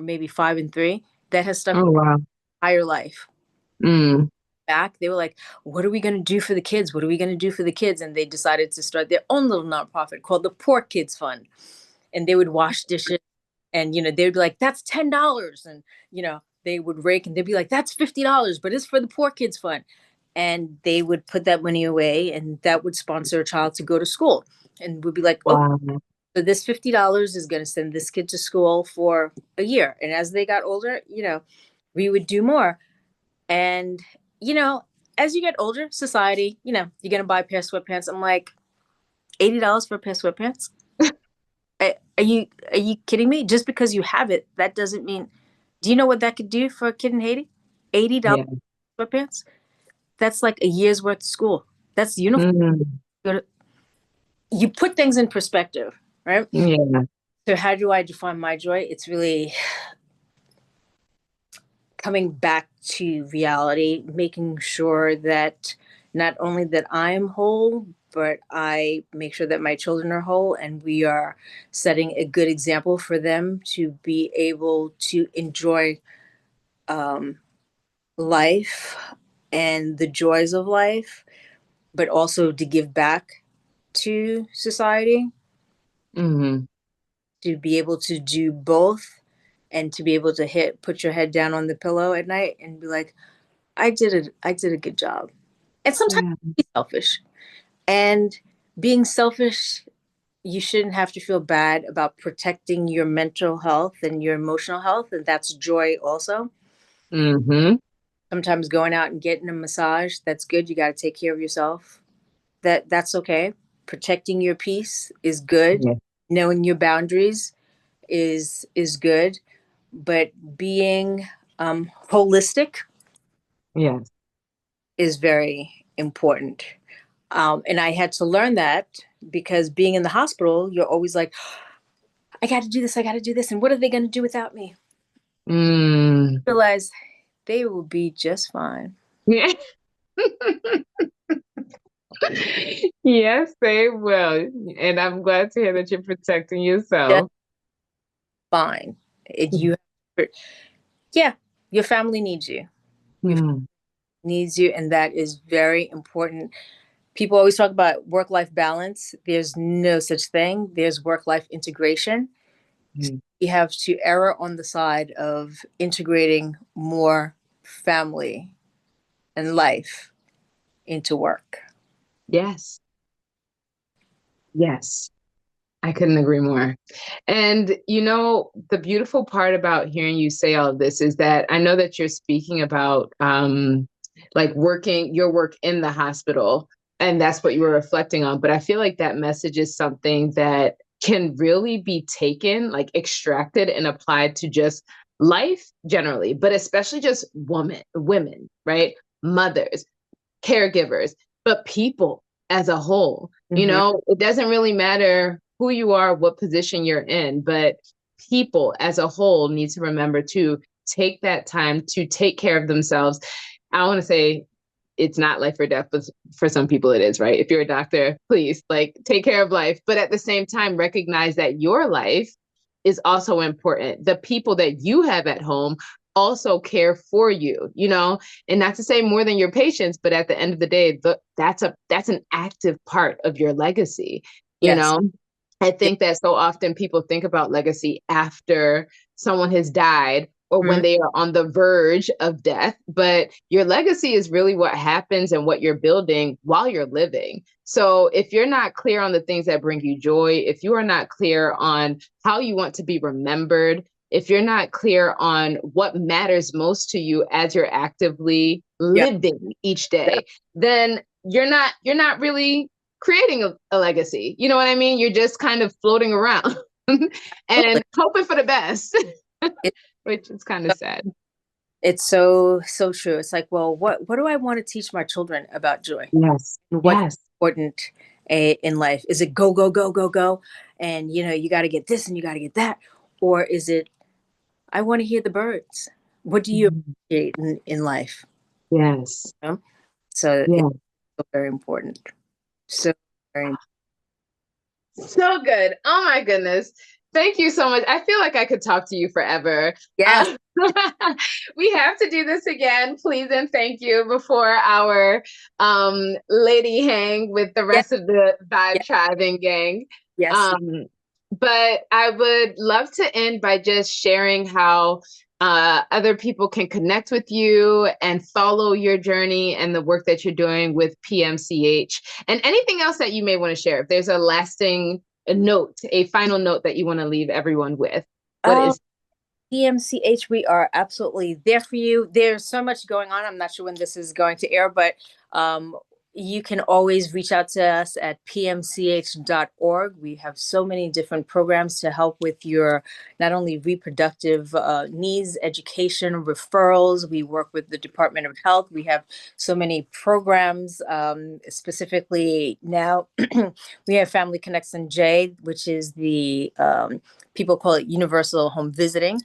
[SPEAKER 1] maybe 5 and 3. That has stuck
[SPEAKER 3] Oh,
[SPEAKER 1] with
[SPEAKER 3] wow.
[SPEAKER 1] their entire life.
[SPEAKER 3] Mm.
[SPEAKER 1] Back, they were like, what are we going to do for the kids? What are we going to do for the kids? And they decided to start their own little nonprofit called the Poor Kids Fund. And they would wash dishes and they would be like, that's $10. And they would rake and they'd be like, that's $50, but it's for the Poor Kids Fund. And they would put that money away and that would sponsor a child to go to school. And would be like, okay,
[SPEAKER 3] Wow.
[SPEAKER 1] so this $50 is going to send this kid to school for a year. And as they got older, we would do more. And you know as you get older, society, you're going to buy a pair of sweatpants. I'm like, $80 for a pair of sweatpants? Are you kidding me? Just because you have it, that doesn't mean. Do you know what that could do for a kid in Haiti? $80
[SPEAKER 3] Yeah.
[SPEAKER 1] sweatpants. That's like a year's worth of school. That's uniform.
[SPEAKER 3] Mm.
[SPEAKER 1] You put things in perspective, right?
[SPEAKER 3] Yeah.
[SPEAKER 1] So how do I define my joy? It's really coming back to reality, making sure that not only that I'm whole, but I make sure that my children are whole and we are setting a good example for them to be able to enjoy um, life and the joys of life, but also to give back to society,
[SPEAKER 3] Mm.
[SPEAKER 1] to be able to do both and to be able to put your head down on the pillow at night and be like, I did a good job. And sometimes
[SPEAKER 3] Yeah.
[SPEAKER 1] be selfish. And being selfish, you shouldn't have to feel bad about protecting your mental health and your emotional health. And that's joy also.
[SPEAKER 3] Mm-hmm.
[SPEAKER 1] Sometimes going out and getting a massage, that's good. You got to take care of yourself. That's okay. Protecting your peace is good.
[SPEAKER 3] Yeah.
[SPEAKER 1] Knowing your boundaries is good. But being holistic
[SPEAKER 3] Yes.
[SPEAKER 1] is very important. And I had to learn that because being in the hospital, you're always like, I got to do this, I got to do this. And what are they going to do without me?
[SPEAKER 3] Mm.
[SPEAKER 1] Realize they will be just fine.
[SPEAKER 3] Yeah. Yes, they will. And I'm glad to hear that you're protecting
[SPEAKER 1] Just
[SPEAKER 3] yourself.
[SPEAKER 1] fine. You, yeah, your family needs you. Your family
[SPEAKER 3] Mm.
[SPEAKER 1] needs you. And that is very important. People always talk about work life balance. There's no such thing, there's work life integration.
[SPEAKER 3] Mm.
[SPEAKER 1] You have to err on the side of integrating more family and life into work.
[SPEAKER 3] Yes. Yes. I couldn't agree more. And, the beautiful part about hearing you say all of this is that I know that you're speaking about like your work in the hospital, and that's what you were reflecting on. But I feel like that message is something that can really be taken, like extracted and applied to just life generally, but especially just women, right? Mothers, caregivers, but people as a whole.
[SPEAKER 1] Hmm.
[SPEAKER 3] It doesn't really matter who you are, what position you're in, but people as a whole need to remember to take that time to take care of themselves. I want to say it's not life or death, but for some people it is, right? If you're a doctor, please like take care of life. But at the same time, recognize that your life is also important. The people that you have at home also care for you, and not to say more than your patients, but at the end of the day, that's an active part of your legacy, you
[SPEAKER 1] Yes.
[SPEAKER 3] know. I think that so often people think about legacy after someone has died or when
[SPEAKER 1] Mhm.
[SPEAKER 3] they are on the verge of death, but your legacy is really what happens and what you're building while you're living. So if you're not clear on the things that bring you joy, if you are not clear on how you want to be remembered, if you're not clear on what matters most to you as you're actively
[SPEAKER 1] Yeah.
[SPEAKER 3] living each
[SPEAKER 1] Yeah.
[SPEAKER 3] day, then you're not really creating a legacy. You know what I mean? You're just kind of floating around
[SPEAKER 1] Totally.
[SPEAKER 3] and hoping for the best,
[SPEAKER 1] It,
[SPEAKER 3] which is kind of sad.
[SPEAKER 1] it's so true. It's like, well, what do I want to teach my children about joy
[SPEAKER 3] Yes.
[SPEAKER 1] and what's
[SPEAKER 3] Yes.
[SPEAKER 1] important in life? Is it go go go go go, and you got to get this and you got to get that, or is it I want to hear the birds? What do you
[SPEAKER 3] Mhm.
[SPEAKER 1] appreciate in life?
[SPEAKER 3] Yes.
[SPEAKER 1] You know? So it's
[SPEAKER 3] Yeah.
[SPEAKER 1] so very important. So very
[SPEAKER 3] So good. Oh my goodness. Thank you so much. I feel like I could talk to you forever.
[SPEAKER 1] Yes.
[SPEAKER 3] We have to do this again, please and thank you, before our lady hang with the
[SPEAKER 1] Yes.
[SPEAKER 3] rest of the Vibe
[SPEAKER 1] Yes.
[SPEAKER 3] Tribe and gang.
[SPEAKER 1] Yes.
[SPEAKER 3] Um, but I would love to end by just sharing how other people can connect with you and follow your journey and the work that you're doing with PMCH, and anything else that you may want to share. If there's a lasting a final note that you want to leave everyone with, what
[SPEAKER 1] Oh,
[SPEAKER 3] is?
[SPEAKER 1] PMCH, we are absolutely there for you. There's so much going on. I'm not sure when this is going to air, but um, you can always reach out to us at pmch.org. We have so many different programs to help with your not only reproductive needs, education, referrals. We work with the Department of Health. We have so many programs. Specifically now, we have Family Connection J, which is the people call it universal home visiting,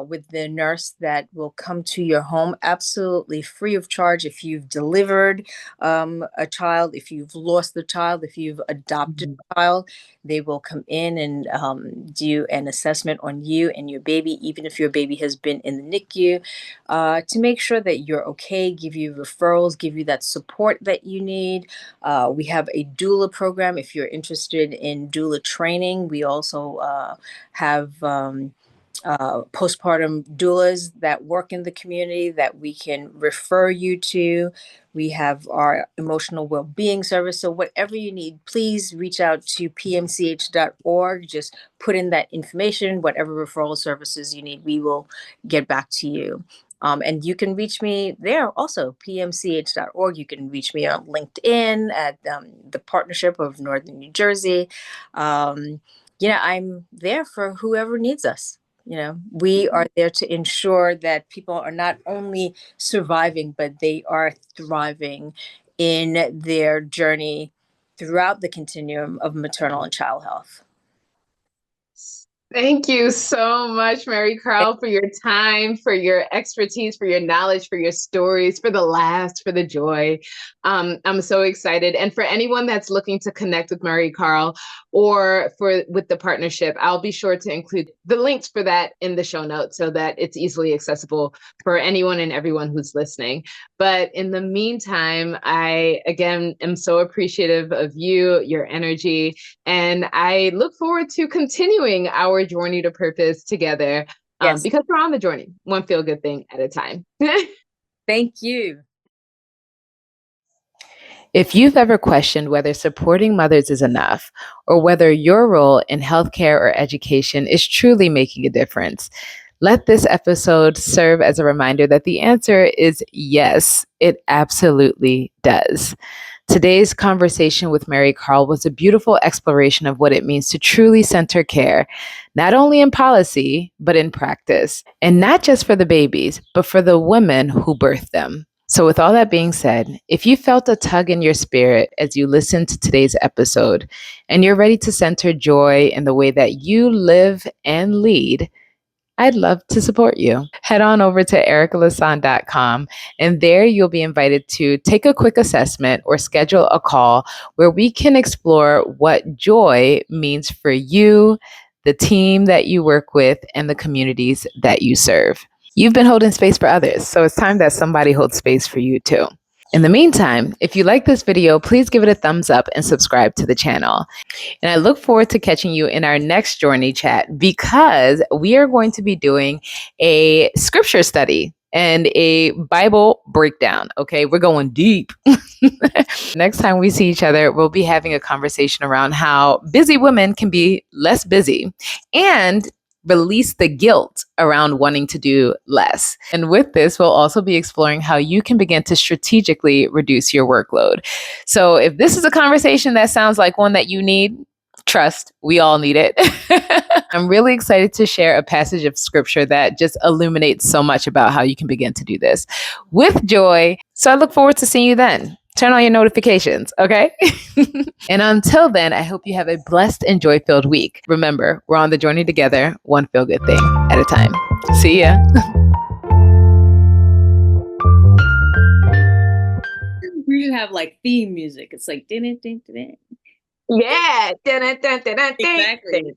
[SPEAKER 1] with the nurse that will come to your home absolutely free of charge if you've delivered a child, if you've lost the child, if you've adopted
[SPEAKER 3] Mhm.
[SPEAKER 1] a child. They will come in and do an assessment on you and your baby, even if your baby has been in the NICU, to make sure that you're okay, give you referrals, give you that support that you need. We have a doula program if you're interested in doula training. We also have postpartum doulas that work in the community that we can refer you to. We have our emotional well-being service. So whatever you need, please reach out to pmch.org. Just put in that information, whatever referral services you need, we will get back to you. And you can reach me there also, pmch.org. You can reach me on LinkedIn at the Partnership of Northern New Jersey. I'm there for whoever needs us. We are there to ensure that people are not only surviving, but they are thriving in their journey throughout the continuum of maternal and child health.
[SPEAKER 3] Thank you so much, Mariekarl, for your time, for your expertise, for your knowledge, for your stories, for the laughs, for the joy. I'm so excited. And for anyone that's looking to connect with Mariekarl or with the partnership, I'll be sure to include the links for that in the show notes so that it's easily accessible for anyone and everyone who's listening. But in the meantime, I, again, am so appreciative of you, your energy, and I look forward to continuing our journey to purpose together,
[SPEAKER 1] Yes.
[SPEAKER 3] because we're on the journey, one feel good thing at a time.
[SPEAKER 1] Thank you.
[SPEAKER 2] If you've ever questioned whether supporting mothers is enough or whether your role in healthcare or education is truly making a difference, let this episode serve as a reminder that the answer is yes, it absolutely does. Today's conversation with Mariekarl was a beautiful exploration of what it means to truly center care, not only in policy, but in practice. And not just for the babies, but for the women who birthed them. So, with all that being said, if you felt a tug in your spirit as you listened to today's episode and you're ready to center joy in the way that you live and lead, I'd love to support you. Head on over to ericalasan.com, and there you'll be invited to take a quick assessment or schedule a call where we can explore what joy means for you, the team that you work with, and the communities that you serve. You've been holding space for others, so it's time that somebody holds space for you too. In the meantime, if you like this video, please give it a thumbs up and subscribe to the channel. And I look forward to catching you in our next journey chat, because we are going to be doing a scripture study and a Bible breakdown. Okay, we're going deep. Next time we see each other, we'll be having a conversation around how busy women can be less busy and release the guilt around wanting to do less. And with this, we'll also be exploring how you can begin to strategically reduce your workload. So if this is a conversation that sounds like one that you need, trust, we all need it. I'm really excited to share a passage of scripture that just illuminates so much about how you can begin to do this with joy. So I look forward to seeing you then. Turn on your notifications, okay? And until then, I hope you have a blessed and joy-filled week. Remember, we're on the journey together, one feel-good thing at a time. See ya.
[SPEAKER 1] We should have like theme music. It's like din din din din.
[SPEAKER 3] Yeah. Dun, dun, dun, dun, dun,
[SPEAKER 1] Exactly.
[SPEAKER 3] dun.